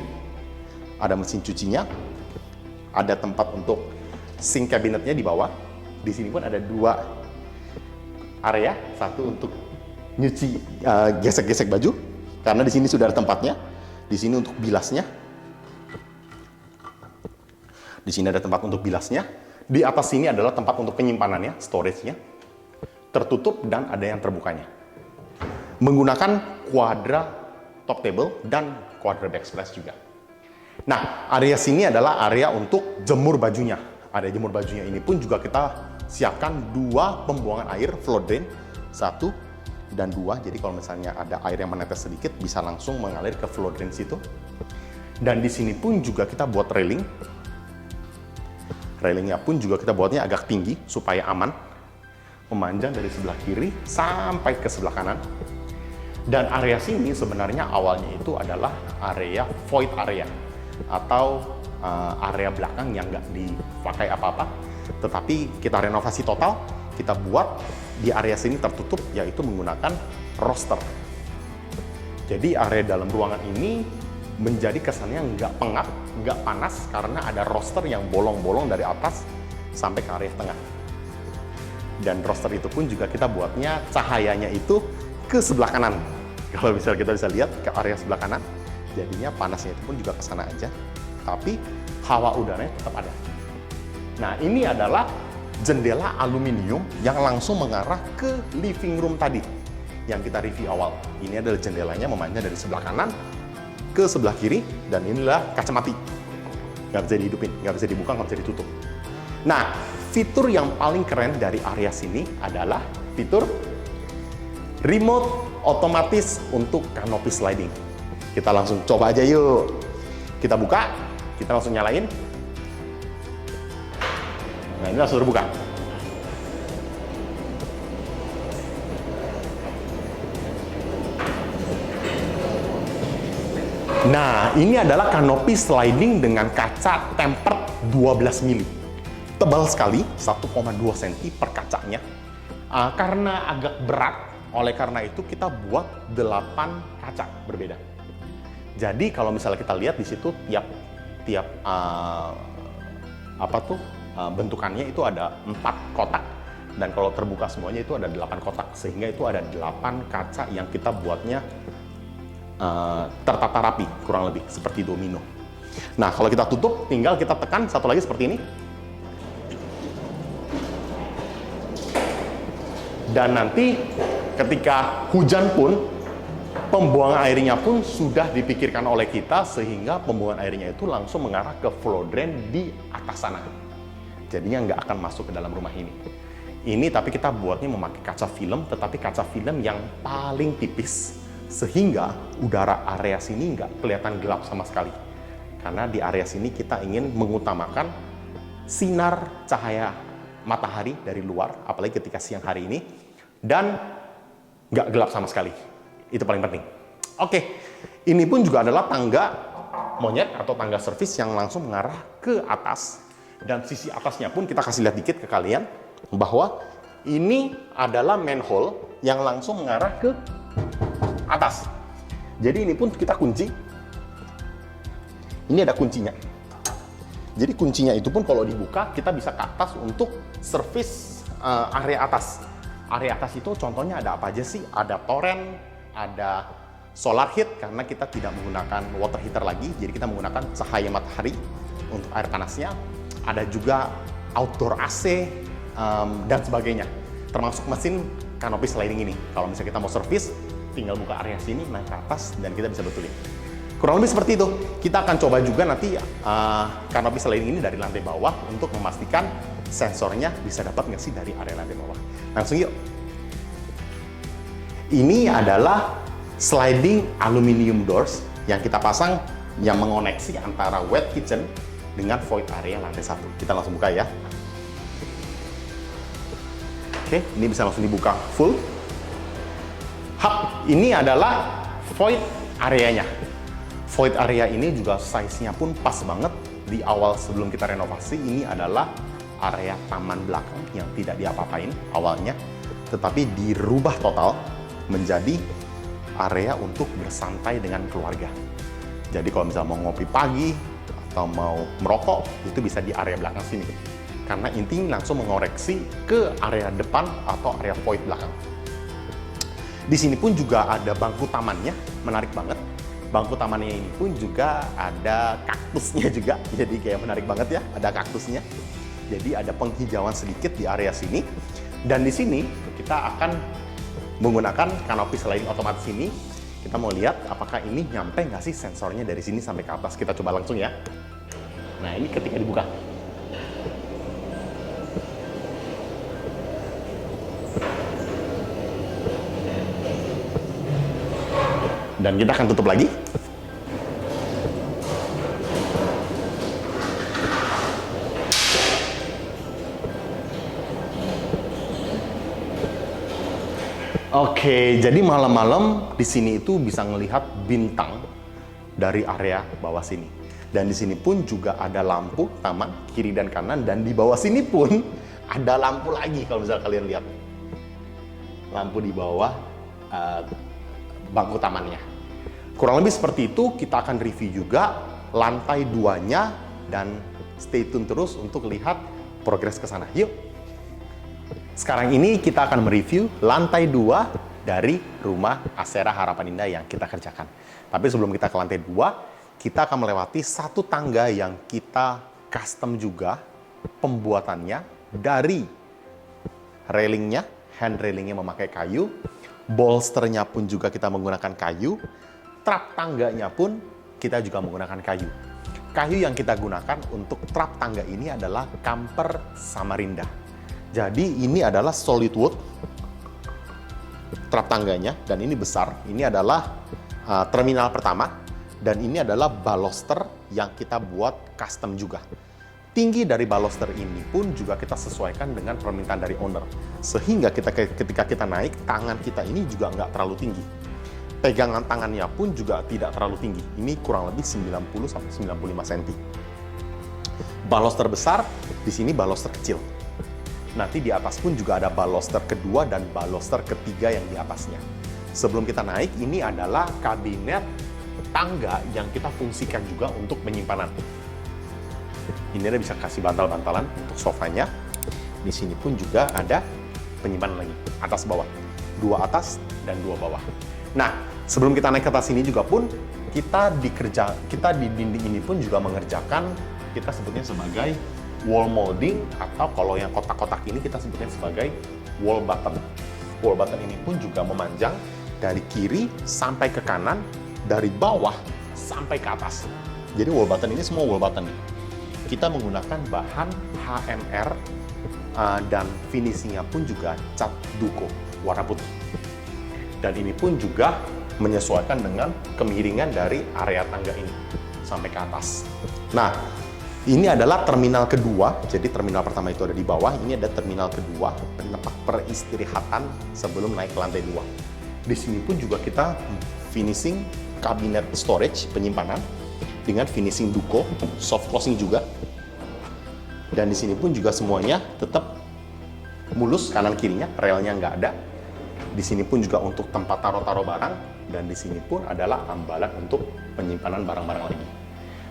Ada mesin cucinya, ada tempat untuk sink kabinetnya di bawah. Di sini pun ada 2 area, satu untuk nyuci gesek-gesek baju, karena di sini sudah ada tempatnya. Di sini untuk bilasnya. Di sini ada tempat untuk bilasnya. Di atas sini adalah tempat untuk penyimpanannya, storage-nya. Tertutup dan ada yang terbukanya. Menggunakan quadra top table dan quadra backsplash juga. Nah, area sini adalah area untuk jemur bajunya. Area jemur bajunya ini pun juga kita siapkan 2 pembuangan air, floor drain, 1 dan 2. Jadi kalau misalnya ada air yang menetes sedikit, bisa langsung mengalir ke floor drain situ. Dan di sini pun juga kita buat railing. Railingnya pun juga kita buatnya agak tinggi supaya aman, memanjang dari sebelah kiri sampai ke sebelah kanan. Dan area sini sebenarnya awalnya itu adalah area void area atau area belakang yang nggak dipakai apa-apa, tetapi kita renovasi total, kita buat di area sini tertutup, yaitu menggunakan roster. Jadi area dalam ruangan ini menjadi kesannya nggak pengap, nggak panas, karena ada roster yang bolong-bolong dari atas sampai ke area tengah. Dan roster itu pun juga kita buatnya cahayanya itu ke sebelah kanan. Kalau misalnya kita bisa lihat ke area sebelah kanan, jadinya panasnya itu pun juga ke sana aja, tapi hawa udaranya tetap ada. Nah, ini adalah jendela aluminium yang langsung mengarah ke living room tadi yang kita review awal. Ini adalah jendelanya memanjang dari sebelah kanan ke sebelah kiri, dan inilah kaca mati. Nggak bisa dihidupin, nggak bisa dibuka, nggak bisa ditutup. Nah, fitur yang paling keren dari area sini adalah fitur remote otomatis untuk canopy sliding. Kita langsung coba aja yuk. Kita buka, kita langsung nyalain. Nah, ini langsung terbuka. Nah, ini adalah canopy sliding dengan kaca tempered 12 mili. Tebal sekali, 1,2 cm per kacanya. Karena agak berat, oleh karena itu kita buat 8 kaca berbeda. Jadi kalau misalnya kita lihat di situ tiap bentukannya itu ada 4 kotak, dan kalau terbuka semuanya itu ada 8 kotak, sehingga itu ada 8 kaca yang kita buatnya tertata rapi, kurang lebih seperti domino. Nah, kalau kita tutup, tinggal kita tekan satu lagi seperti ini. Dan nanti ketika hujan pun, pembuangan airnya pun sudah dipikirkan oleh kita, sehingga pembuangan airnya itu langsung mengarah ke flow drain di atas sana. Jadinya nggak akan masuk ke dalam rumah ini. Ini tapi kita buatnya memakai kaca film, tetapi kaca film yang paling tipis, sehingga udara area sini nggak kelihatan gelap sama sekali. Karena di area sini kita ingin mengutamakan sinar cahaya matahari dari luar, apalagi ketika siang hari ini, dan nggak gelap sama sekali. Itu paling penting. Oke, ini pun juga adalah tangga monyet atau tangga servis yang langsung mengarah ke atas. Dan sisi atasnya pun kita kasih lihat dikit ke kalian, bahwa ini adalah manhole yang langsung mengarah ke atas. Jadi ini pun kita kunci. Ini ada kuncinya. Jadi kuncinya itu pun kalau dibuka, kita bisa ke atas untuk servis area atas. Area atas itu contohnya ada apa aja sih? Ada toren, ada solar heat karena kita tidak menggunakan water heater lagi, jadi kita menggunakan cahaya matahari untuk air panasnya. Ada juga outdoor AC dan sebagainya, termasuk mesin canopy sliding ini. Kalau misalnya kita mau servis, tinggal buka area sini, naik ke atas, dan kita bisa betulin. Kurang lebih seperti itu. Kita akan coba juga nanti canopy sliding ini dari lantai bawah untuk memastikan sensornya bisa dapat nggak sih dari area lantai bawah. Langsung yuk. Ini adalah sliding aluminium doors yang kita pasang yang mengoneksi antara wet kitchen dengan void area lantai 1. Kita langsung buka ya. Oke, ini bisa langsung dibuka full. Hub ini adalah void areanya. Void area ini juga size-nya pun pas banget. Di awal sebelum kita renovasi, ini adalah area taman belakang yang tidak diapa-apain awalnya, tetapi dirubah total menjadi area untuk bersantai dengan keluarga. Jadi kalau misalnya mau ngopi pagi atau mau merokok, itu bisa di area belakang sini. Karena intinya langsung mengoreksi ke area depan atau area void belakang. Di sini pun juga ada bangku tamannya, menarik banget. Bangku tamannya ini pun juga ada kaktusnya juga, jadi kayak menarik banget ya, ada kaktusnya. Jadi ada penghijauan sedikit di area sini. Dan di sini kita akan menggunakan canopy sliding otomatis ini. Kita mau lihat apakah ini nyampe nggak sih sensornya dari sini sampai ke atas. Kita coba langsung ya. Nah, ini ketika dibuka. Dan kita akan tutup lagi. Oke, jadi malam-malam di sini itu bisa ngelihat bintang dari area bawah sini. Dan di sini pun juga ada lampu taman kiri dan kanan, dan di bawah sini pun ada lampu lagi kalau misalnya kalian lihat. Lampu di bawah bangku tamannya. Kurang lebih seperti itu. Kita akan review juga lantai 2-nya dan stay tune terus untuk lihat progres ke sana. Yuk. Sekarang ini kita akan mereview lantai 2 dari rumah Asera Harapan Indah yang kita kerjakan. Tapi sebelum kita ke lantai 2, kita akan melewati satu tangga yang kita custom juga pembuatannya dari railingnya, hand railingnya memakai kayu, bolsternya pun juga kita menggunakan kayu, trap tangganya pun kita juga menggunakan kayu. Kayu yang kita gunakan untuk trap tangga ini adalah Kamper Samarinda. Jadi ini adalah solid wood trap tangganya, dan ini besar. Ini adalah terminal pertama, dan ini adalah baluster yang kita buat custom juga. Tinggi dari baluster ini pun juga kita sesuaikan dengan permintaan dari owner, sehingga ketika kita naik, tangan kita ini juga nggak terlalu tinggi. Pegangan tangannya pun juga tidak terlalu tinggi. Ini kurang lebih 90-95 cm. Baluster besar, di sini baluster kecil. Nanti di atas pun juga ada baluster kedua dan baluster ketiga yang di atasnya. Sebelum kita naik, ini adalah kabinet tangga yang kita fungsikan juga untuk penyimpanan. Ini ada bisa kasih bantal-bantalan untuk sofanya. Di sini pun juga ada penyimpanan lagi, atas bawah. 2 atas dan 2 bawah. Nah, sebelum kita naik ke atas ini juga pun, kita di dinding ini pun juga mengerjakan, kita sebutnya sebagai wall molding, atau kalau yang kotak-kotak ini kita sebutnya sebagai wall button. Wall button ini pun juga memanjang dari kiri sampai ke kanan, dari bawah sampai ke atas. Jadi wall button ini semua wall button. Kita menggunakan bahan HMR dan finishingnya pun juga cat duko warna putih. Dan ini pun juga menyesuaikan dengan kemiringan dari area tangga ini sampai ke atas. Nah, ini adalah terminal kedua. Jadi terminal pertama itu ada di bawah. Ini ada terminal kedua, tempat peristirahatan sebelum naik ke lantai 2. Di sini pun juga kita finishing kabinet storage penyimpanan dengan finishing duko, soft closing juga. Dan di sini pun juga semuanya tetap mulus kanan kirinya, relnya nggak ada. Di sini pun juga untuk tempat taruh-taruh barang, dan di sini pun adalah ambalan untuk penyimpanan barang-barang lagi.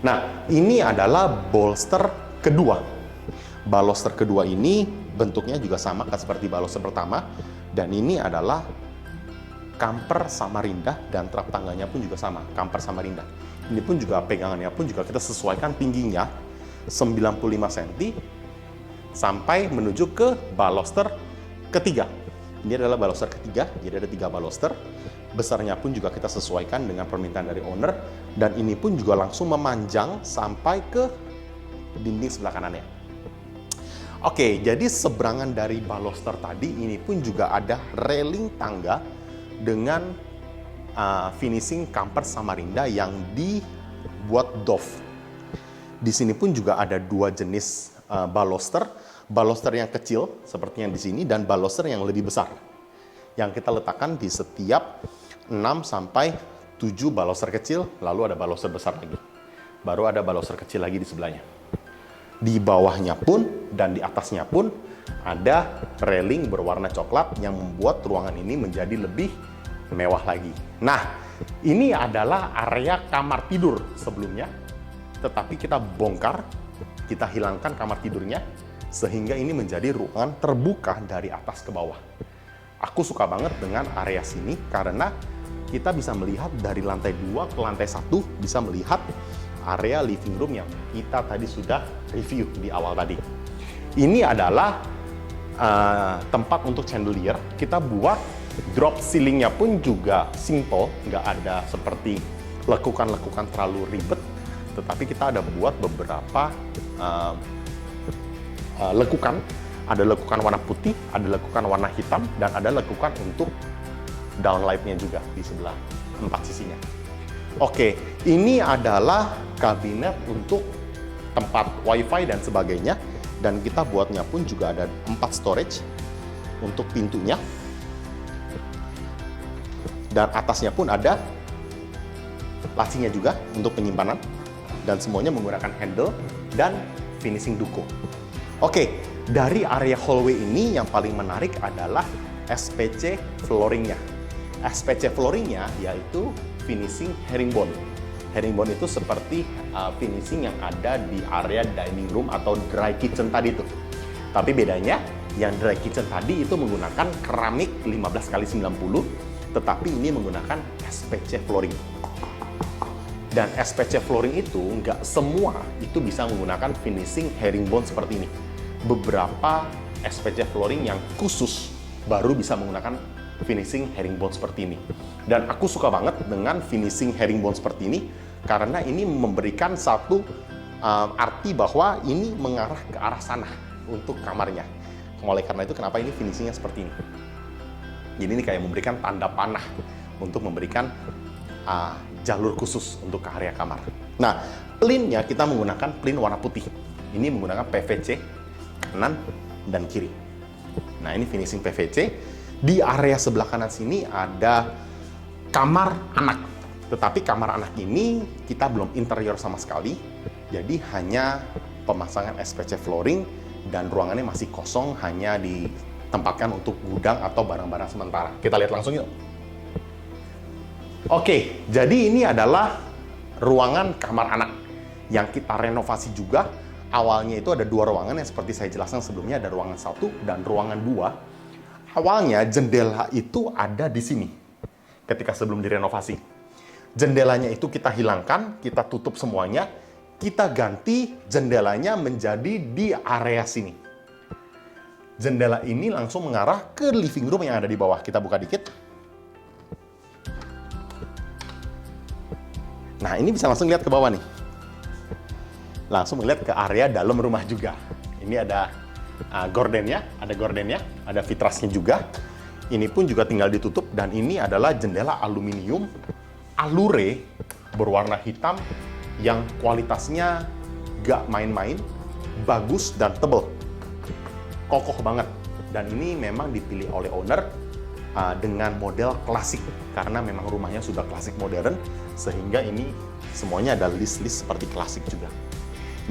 Nah, ini adalah bolster kedua. Baluster kedua ini bentuknya juga sama seperti baluster pertama, dan ini adalah Kamper Samarinda, dan trap tangganya pun juga sama, Kamper Samarinda. Ini pun juga pegangannya pun juga kita sesuaikan tingginya 95 cm sampai menuju ke baluster ketiga. Ini adalah baluster ketiga, jadi ada 3 baluster. Besarnya pun juga kita sesuaikan dengan permintaan dari owner, dan ini pun juga langsung memanjang sampai ke dinding sebelah kanannya. Oke, jadi seberangan dari baluster tadi, ini pun juga ada railing tangga dengan finishing Kamper Samarinda yang dibuat doff. Di sini pun juga ada 2 jenis baluster. Baluster yang kecil seperti yang di sini, dan baluster yang lebih besar yang kita letakkan di setiap 6 sampai 7 baluster kecil, lalu ada baluster besar lagi. Baru ada baluster kecil lagi di sebelahnya. Di bawahnya pun dan di atasnya pun ada railing berwarna coklat yang membuat ruangan ini menjadi lebih mewah lagi. Nah, ini adalah area kamar tidur sebelumnya, tetapi kita bongkar, kita hilangkan kamar tidurnya, sehingga ini menjadi ruangan terbuka dari atas ke bawah. Aku suka banget dengan area sini karena kita bisa melihat dari lantai 2 ke lantai 1, bisa melihat area living room yang kita tadi sudah review di awal tadi. Ini adalah tempat untuk chandelier. Kita buat drop ceilingnya pun juga simple, nggak ada seperti lekukan-lekukan terlalu ribet, tetapi kita ada buat beberapa lekukan. Ada lekukan warna putih, ada lekukan warna hitam, dan ada lekukan untuk downlightnya juga di sebelah 4 sisinya. Oke, ini adalah kabinet untuk tempat wifi dan sebagainya, dan kita buatnya pun juga ada 4 storage untuk pintunya. Dan atasnya pun ada lacinya juga untuk penyimpanan. Dan semuanya menggunakan handle dan finishing duko. Oke, dari area hallway ini yang paling menarik adalah SPC flooringnya. SPC flooringnya yaitu finishing herringbone. Herringbone itu seperti finishing yang ada di area dining room atau dry kitchen tadi tuh. Tapi bedanya, yang dry kitchen tadi itu menggunakan keramik 15x90, tetapi ini menggunakan SPC flooring. Dan SPC flooring itu nggak semua itu bisa menggunakan finishing herringbone seperti ini. Beberapa SPC flooring yang khusus baru bisa menggunakan finishing herringbone seperti ini. Dan aku suka banget dengan finishing herringbone seperti ini karena ini memberikan satu arti bahwa ini mengarah ke arah sana untuk kamarnya. Oleh karena itu kenapa ini finishingnya seperti ini. Jadi ini kayak memberikan tanda panah untuk memberikan jalur khusus untuk ke area kamar. Nah, plinnya kita menggunakan plin warna putih. Ini menggunakan PVC kanan dan kiri. Nah, ini finishing PVC. Di area sebelah kanan sini ada kamar anak. Tetapi kamar anak ini kita belum interior sama sekali. Jadi hanya pemasangan SPC flooring dan ruangannya masih kosong, hanya ditempatkan untuk gudang atau barang-barang sementara. Kita lihat langsung yuk. Oke, jadi ini adalah ruangan kamar anak yang kita renovasi juga. Awalnya itu ada dua ruangan yang seperti saya jelaskan sebelumnya, ada ruangan 1 dan ruangan 2. Awalnya jendela itu ada di sini ketika sebelum direnovasi. Jendelanya itu kita hilangkan, kita tutup semuanya, kita ganti jendelanya menjadi di area sini. Jendela ini langsung mengarah ke living room yang ada di bawah. Kita buka dikit. Nah, ini bisa langsung lihat ke bawah nih. Langsung melihat ke area dalam rumah juga. Ini ada gordennya, ada vitrasnya juga. Ini pun juga tinggal ditutup dan ini adalah jendela aluminium Allure berwarna hitam yang kualitasnya gak main-main, bagus dan tebal. Kokoh banget. Dan ini memang dipilih oleh owner dengan model klasik karena memang rumahnya sudah klasik modern, sehingga ini semuanya ada list-list seperti klasik juga.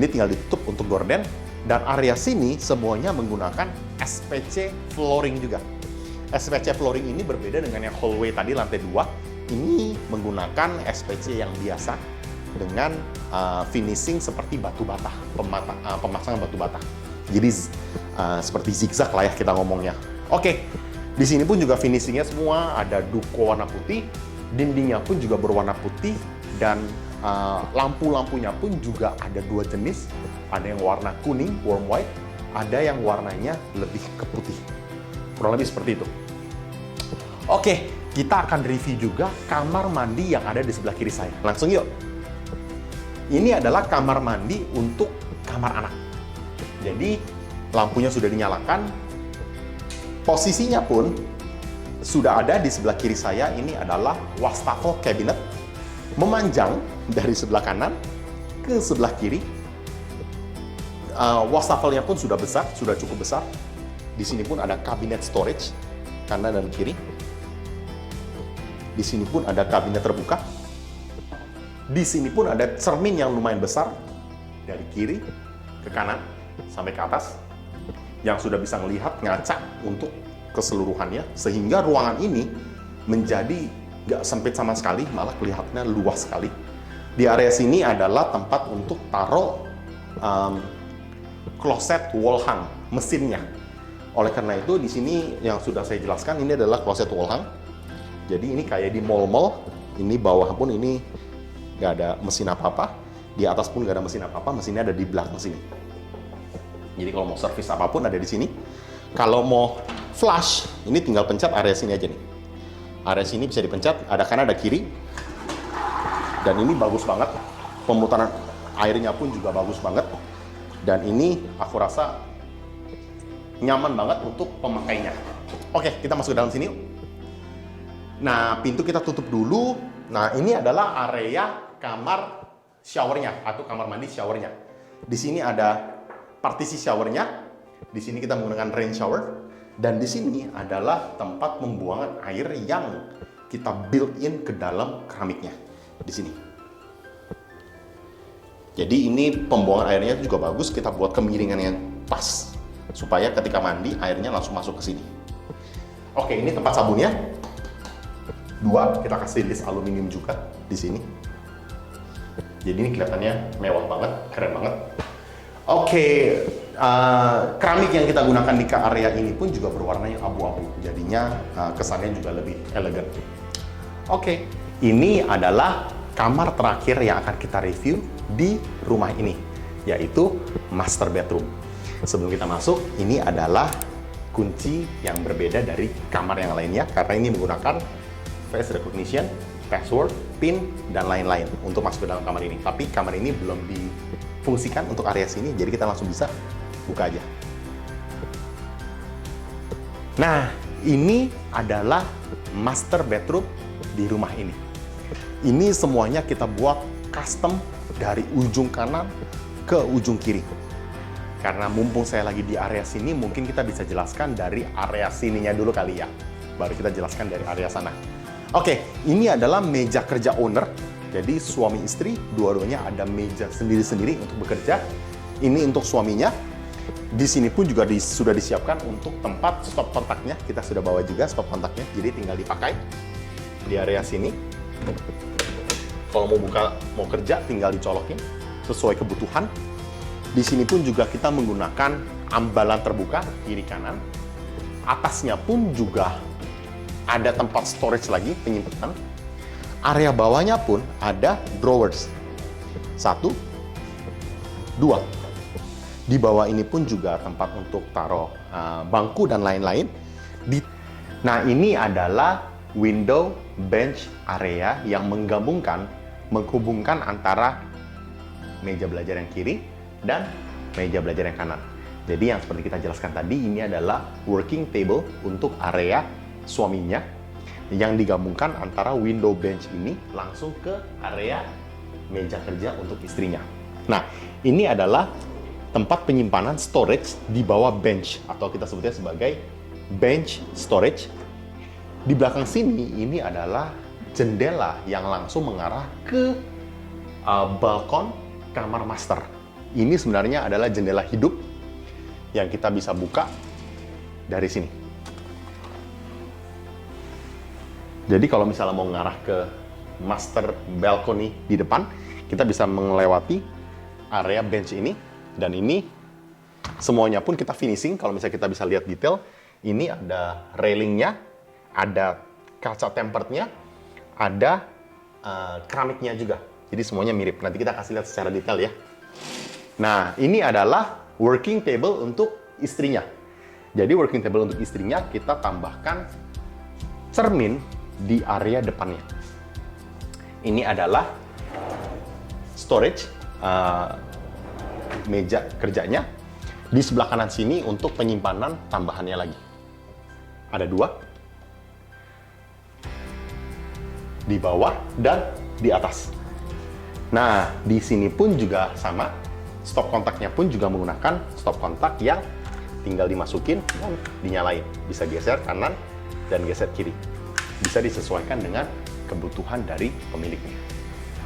Ini tinggal ditutup untuk gorden dan area sini semuanya menggunakan SPC flooring juga. SPC flooring ini berbeda dengan yang hallway tadi lantai 2. Ini menggunakan SPC yang biasa dengan finishing seperti batu bata, pemasangan batu bata. Jadi seperti zigzag lah ya kita ngomongnya. Oke. Di sini pun juga finishingnya semua ada duko warna putih, dindingnya pun juga berwarna putih, dan lampu-lampunya pun juga ada dua jenis. Ada yang warna kuning, warm white, ada yang warnanya lebih ke putih. Kurang lebih seperti itu. Oke, kita akan review juga kamar mandi yang ada di sebelah kiri saya. Langsung yuk. Ini adalah kamar mandi untuk kamar anak. Jadi, lampunya sudah dinyalakan. Posisinya pun sudah ada di sebelah kiri saya. Ini adalah wastafel cabinet memanjang dari sebelah kanan ke sebelah kiri. Wastafelnya pun sudah besar, sudah cukup besar. Di sini pun ada kabinet storage kanan dan kiri. Di sini pun ada kabinet terbuka. Di sini pun ada cermin yang lumayan besar dari kiri ke kanan sampai ke atas, yang sudah bisa melihat ngaca untuk keseluruhannya, sehingga ruangan ini menjadi nggak sempit sama sekali, malah kelihatannya luas sekali. Di area sini adalah tempat untuk taruh kloset wall hang mesinnya. Oleh karena itu di sini yang sudah saya jelaskan, ini adalah kloset wall hang. Jadi ini kayak di mall-mall, ini bawah pun ini nggak ada mesin apa-apa, di atas pun nggak ada mesin apa-apa, mesinnya ada di belakang sini. Jadi kalau mau servis apapun ada di sini. Kalau mau flush, ini tinggal pencet area sini aja nih. Area sini bisa dipencet, ada kanan ada kiri. Dan ini bagus banget. Pemutaran airnya pun juga bagus banget. Dan ini aku rasa nyaman banget untuk pemakainya. Oke, kita masuk ke dalam sini yuk. Nah, pintu kita tutup dulu. Nah, ini adalah area kamar showernya atau kamar mandi showernya. Di sini ada partisi showernya. Di sini kita menggunakan rain shower, dan di sini adalah tempat pembuangan air yang kita build in ke dalam keramiknya di sini. Jadi ini pembuangan airnya juga bagus, kita buat kemiringan yang pas supaya ketika mandi airnya langsung masuk ke sini. Oke, ini tempat sabunnya. 2, kita kasih list aluminium juga di sini. Jadi ini kelihatannya mewah banget, keren banget. Oke, keramik yang kita gunakan di area ini pun juga berwarna yang abu-abu. Jadinya kesannya juga lebih elegan. Oke, ini adalah kamar terakhir yang akan kita review di rumah ini, yaitu master bedroom. Sebelum kita masuk, ini adalah kunci yang berbeda dari kamar yang lainnya karena ini menggunakan face recognition, password, PIN, dan lain-lain untuk masuk ke dalam kamar ini. Tapi kamar ini belum difungsikan untuk area sini, jadi kita langsung bisa buka aja. Nah, ini adalah master bedroom di rumah ini. Ini semuanya kita buat custom dari ujung kanan ke ujung kiri. Karena mumpung saya lagi di area sini, mungkin kita bisa jelaskan dari area sininya dulu kali ya. Baru kita jelaskan dari area sana. Oke, ini adalah meja kerja owner. Jadi suami istri, dua-duanya ada meja sendiri-sendiri untuk bekerja. Ini untuk suaminya. Di sini pun juga sudah disiapkan untuk tempat stop kontaknya. Kita sudah bawa juga stop kontaknya, jadi tinggal dipakai di area sini. Kalau mau kerja, tinggal dicolokin sesuai kebutuhan. Di sini pun juga kita menggunakan ambalan terbuka kiri kanan. Atasnya pun juga ada tempat storage lagi, penyimpanan. Area bawahnya pun ada drawers. 1, 2. Di bawah ini pun juga tempat untuk taruh bangku dan lain-lain. Nah, ini adalah window bench area yang menghubungkan antara meja belajar yang kiri dan meja belajar yang kanan. Jadi yang seperti kita jelaskan tadi, ini adalah working table untuk area suaminya yang digabungkan antara window bench ini langsung ke area meja kerja untuk istrinya. Nah, ini adalah tempat penyimpanan storage di bawah bench atau kita sebutnya sebagai bench storage. Di belakang sini ini adalah jendela yang langsung mengarah ke balkon kamar master. Ini sebenarnya adalah jendela hidup yang kita bisa buka dari sini. Jadi kalau misalnya mau mengarah ke master balcony di depan, kita bisa melewati area bench ini. Dan ini semuanya pun kita finishing. Kalau misalnya kita bisa lihat detail, ini ada railingnya, ada kaca temperednya, ada keramiknya juga. Jadi semuanya mirip. Nanti kita kasih lihat secara detail ya. Nah, ini adalah working table untuk istrinya. Jadi working table untuk istrinya kita tambahkan cermin di area depannya. Ini adalah storage meja kerjanya. Di sebelah kanan sini untuk penyimpanan tambahannya lagi. Ada 2 di bawah dan di atas. Nah, di sini pun juga sama. Stop kontaknya pun juga menggunakan stop kontak yang tinggal dimasukin dan dinyalain. Bisa geser kanan dan geser kiri. Bisa disesuaikan dengan kebutuhan dari pemiliknya.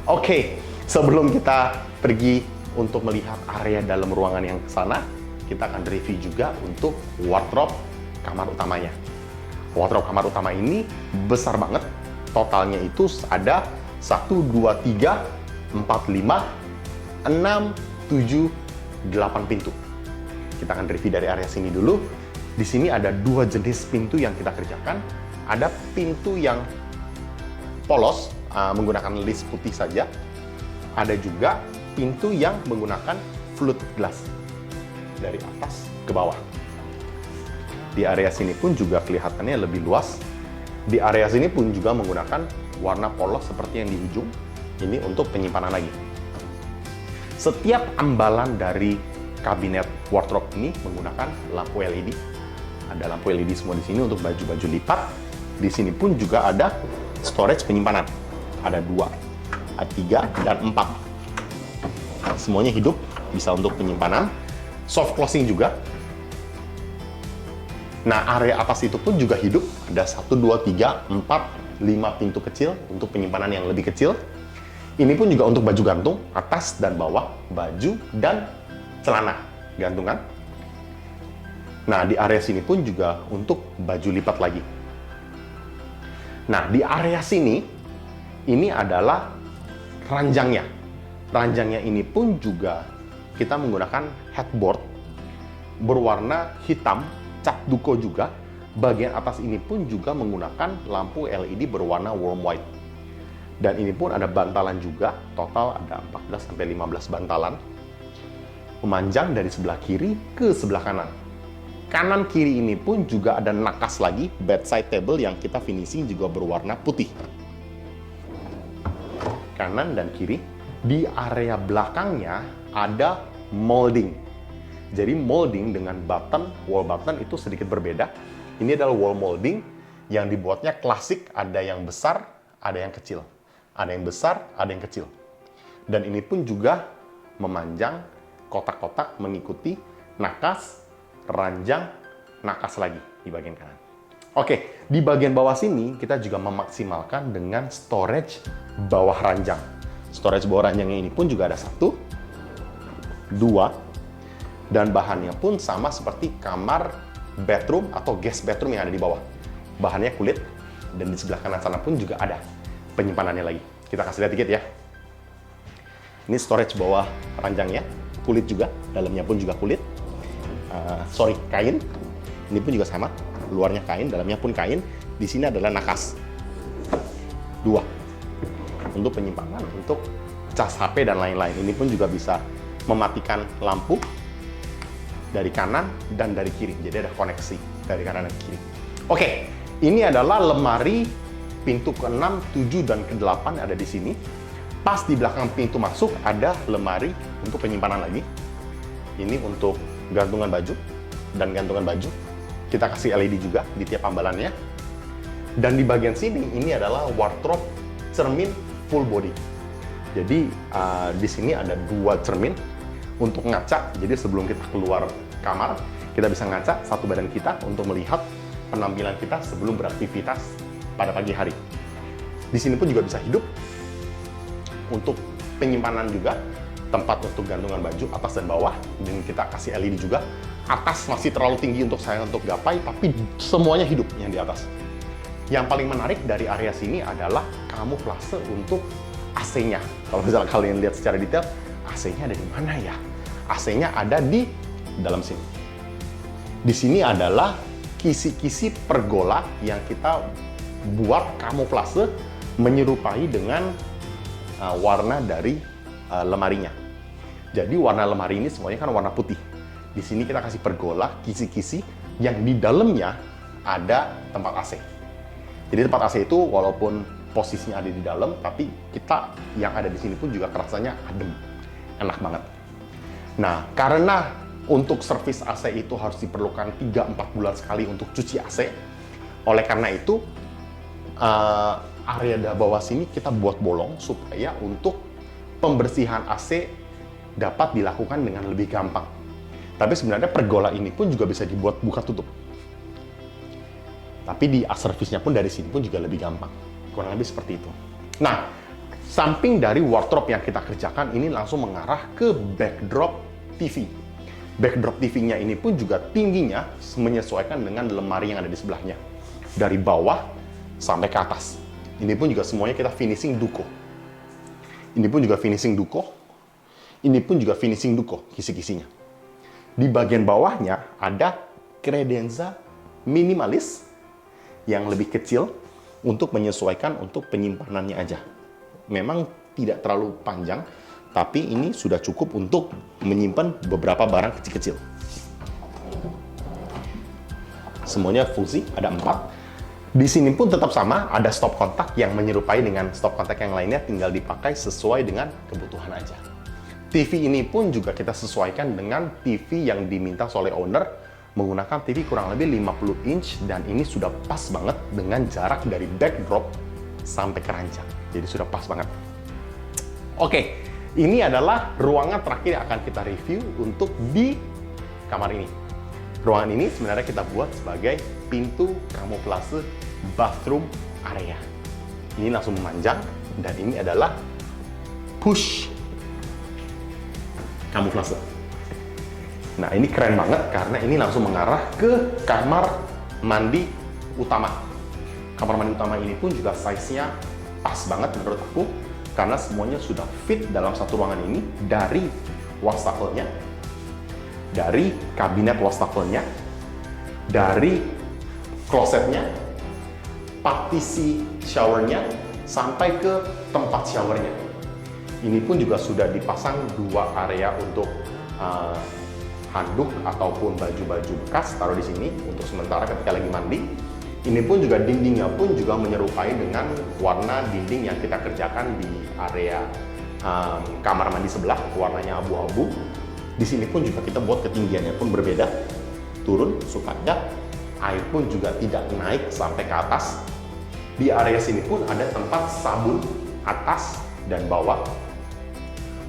Oke, sebelum kita pergi untuk melihat area dalam ruangan yang sana, kita akan review juga untuk wardrobe kamar utamanya. Wardrobe kamar utama ini besar banget. Totalnya itu ada 1, 2, 3, 4, 5, 6, 7, 8 pintu. Kita akan review dari area sini dulu. Di sini ada 2 jenis pintu yang kita kerjakan. Ada pintu yang polos, menggunakan list putih saja. Ada juga pintu yang menggunakan fluted glass dari atas ke bawah. Di area sini pun juga kelihatannya lebih luas. Di area sini pun juga menggunakan warna polos seperti yang di ujung. Ini untuk penyimpanan lagi. Setiap ambalan dari kabinet wardrobe ini menggunakan lampu LED. Ada lampu LED semua di sini untuk baju-baju lipat. Di sini pun juga ada storage penyimpanan. Ada 2, 3, dan 4. Semuanya hidup, bisa untuk penyimpanan. Soft closing juga. Nah, area atas itu pun juga hidup. Ada 1, 2, 3, 4, 5 pintu kecil untuk penyimpanan yang lebih kecil. Ini pun juga untuk baju gantung, atas dan bawah, baju dan celana gantungan. Nah, di area sini pun juga untuk baju lipat lagi. Nah, di area sini, ini adalah ranjangnya. Ranjangnya ini pun juga kita menggunakan headboard berwarna hitam, cat duko juga. Bagian atas ini pun juga menggunakan lampu LED berwarna warm white. Dan ini pun ada bantalan juga, total ada 14-15 bantalan. Memanjang dari sebelah kiri ke sebelah kanan. Kanan kiri ini pun juga ada nakas lagi, bedside table yang kita finishing juga berwarna putih. Kanan dan kiri. Di area belakangnya ada molding. Jadi molding dengan button, wall button itu sedikit berbeda. Ini adalah wall molding yang dibuatnya klasik, ada yang besar, ada yang kecil. Ada yang besar, ada yang kecil. Dan ini pun juga memanjang kotak-kotak mengikuti nakas, ranjang, nakas lagi di bagian kanan. Oke, di bagian bawah sini kita juga memaksimalkan dengan storage bawah ranjang. Storage bawah ranjangnya ini pun juga ada 1, 2, dan bahannya pun sama seperti kamar bedroom atau guest bedroom yang ada di bawah. Bahannya kulit, dan di sebelah kanan sana pun juga ada penyimpanannya lagi. Kita kasih lihat dikit ya. Ini storage bawah ranjangnya, kulit juga, dalamnya pun juga kulit. Kain. Ini pun juga sama, luarnya kain, dalamnya pun kain. Di sini adalah nakas. 2. Untuk penyimpanan, untuk cas HP dan lain-lain. Ini pun juga bisa mematikan lampu dari kanan dan dari kiri. Jadi ada koneksi dari kanan dan kiri. Oke, ini adalah lemari pintu ke-6, 7, dan ke-8 ada di sini. Pas di belakang pintu masuk ada lemari untuk penyimpanan lagi. Ini untuk gantungan baju dan gantungan baju. Kita kasih LED juga di tiap ambalannya. Dan di bagian sini ini adalah wardrobe cermin full body. Jadi di sini ada 2 cermin untuk ngaca. Jadi sebelum kita keluar kamar, kita bisa ngaca satu badan kita untuk melihat penampilan kita sebelum beraktivitas pada pagi hari. Di sini pun juga bisa hidup untuk penyimpanan juga, tempat untuk gantungan baju atas dan bawah, dan kita kasih LED juga. Atas masih terlalu tinggi untuk saya untuk gapai, tapi semuanya hidup yang di atas. Yang paling menarik dari area sini adalah kamuflase untuk AC-nya. Kalau misalnya kalian lihat secara detail, AC-nya ada di mana ya? AC-nya ada di dalam sini. Di sini adalah kisi-kisi pergola yang kita buat kamuflase menyerupai dengan warna dari lemarinya. Jadi warna lemari ini semuanya kan warna putih. Di sini kita kasih pergola, kisi-kisi yang di dalamnya ada tempat AC. Jadi tempat AC itu walaupun posisinya ada di dalam, tapi kita yang ada di sini pun juga kerasanya adem, enak banget. Nah, karena untuk servis AC itu harus diperlukan 3-4 bulan sekali untuk cuci AC, oleh karena itu area bawah sini kita buat bolong supaya untuk pembersihan AC dapat dilakukan dengan lebih gampang. Tapi sebenarnya pergola ini pun juga bisa dibuat buka tutup. Tapi di servisnya pun dari sini pun juga lebih gampang. Kurang lebih seperti itu. Nah, samping dari wardrobe yang kita kerjakan, ini langsung mengarah ke backdrop TV. Backdrop TV-nya ini pun juga tingginya menyesuaikan dengan lemari yang ada di sebelahnya. Dari bawah sampai ke atas. Ini pun juga semuanya kita finishing duko. Ini pun juga finishing duko. Ini pun juga finishing duko, kisi-kisinya. Di bagian bawahnya ada kredenza minimalis yang lebih kecil untuk menyesuaikan untuk penyimpanannya aja. Memang tidak terlalu panjang, tapi ini sudah cukup untuk menyimpan beberapa barang kecil-kecil. Semuanya fungsi, ada 4. Di sini pun tetap sama, ada stop kontak yang menyerupai dengan stop kontak yang lainnya, tinggal dipakai sesuai dengan kebutuhan aja. TV ini pun juga kita sesuaikan dengan TV yang diminta oleh owner, menggunakan TV kurang lebih 50 inch, dan ini sudah pas banget dengan jarak dari backdrop sampai ke ranjang. Jadi sudah pas banget. Oke, ini adalah ruangan terakhir yang akan kita review untuk di kamar ini. Ruangan ini sebenarnya kita buat sebagai pintu kamuflase bathroom area. Ini langsung memanjang, dan ini adalah push kamuflase. Nah, ini keren banget karena ini langsung mengarah ke kamar mandi utama. Kamar mandi utama ini pun juga size-nya pas banget menurut aku, karena semuanya sudah fit dalam satu ruangan ini, dari wastafelnya, dari kabinet wastafelnya, dari klosetnya, partisi showernya, sampai ke tempat showernya. Ini pun juga sudah dipasang 2 area untuk handuk ataupun baju-baju bekas taruh di sini untuk sementara ketika lagi mandi. Ini pun juga dindingnya pun juga menyerupai dengan warna dinding yang kita kerjakan di area kamar mandi sebelah, warnanya abu-abu. Di sini pun juga kita buat ketinggiannya pun berbeda, turun supaya air pun juga tidak naik sampai ke atas. Di area sini pun ada tempat sabun atas dan bawah.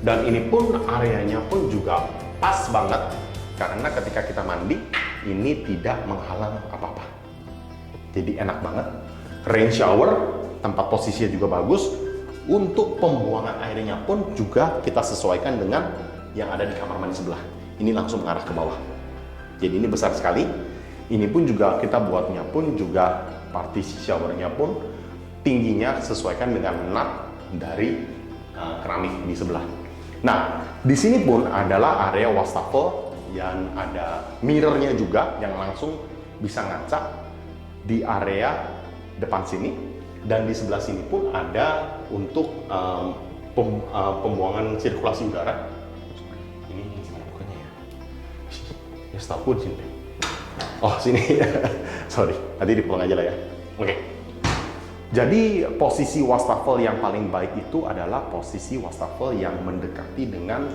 Dan ini pun areanya pun juga pas banget karena ketika kita mandi ini tidak menghalang apa-apa. Jadi enak banget. Rain shower, tempat posisinya juga bagus. Untuk pembuangan airnya pun juga kita sesuaikan dengan yang ada di kamar mandi sebelah. Ini langsung mengarah ke bawah. Jadi ini besar sekali. Ini pun juga kita buatnya pun juga partisi showernya pun tingginya sesuaikan dengan nut dari keramik di sebelah. Nah, di sini pun adalah area wastafel yang ada mirrornya juga yang langsung bisa ngaca di area depan sini, dan di sebelah sini pun ada untuk pembuangan sirkulasi udara. Ini gimana bukannya ya? Ya setahu di sini. Oh sini, sorry, nanti dipulang aja lah ya. Oke. Jadi posisi wastafel yang paling baik itu adalah posisi wastafel yang mendekati dengan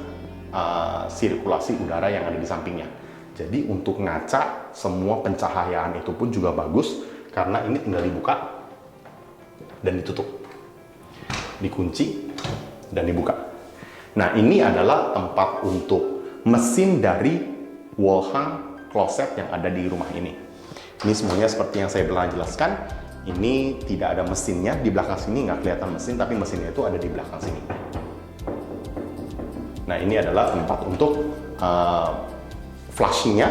sirkulasi udara yang ada di sampingnya. Jadi untuk ngaca semua pencahayaan itu pun juga bagus karena ini tinggal dibuka dan ditutup, dikunci dan dibuka. Nah, ini adalah tempat untuk mesin dari wall hang kloset yang ada di rumah ini. Ini semuanya seperti yang saya pernah jelaskan. Ini tidak ada mesinnya di belakang sini, nggak kelihatan mesin, tapi mesinnya itu ada di belakang sini. Nah, ini adalah tempat untuk flushingnya.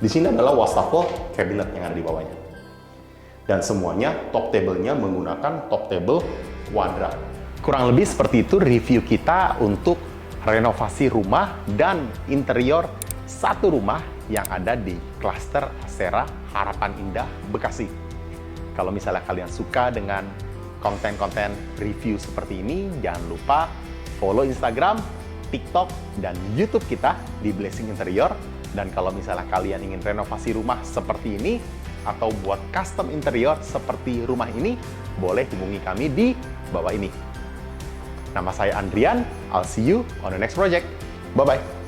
Di sini adalah wastafel cabinet yang ada di bawahnya. Dan semuanya top table-nya menggunakan top table kuadrat. Kurang lebih seperti itu review kita untuk renovasi rumah dan interior satu rumah yang ada di klaster Asera Harapan Indah, Bekasi. Kalau misalnya kalian suka dengan konten-konten review seperti ini, jangan lupa follow Instagram, TikTok, dan YouTube kita di Blessing Interior. Dan kalau misalnya kalian ingin renovasi rumah seperti ini, atau buat custom interior seperti rumah ini, boleh hubungi kami di bawah ini. Nama saya Andrian, I'll see you on the next project. Bye-bye.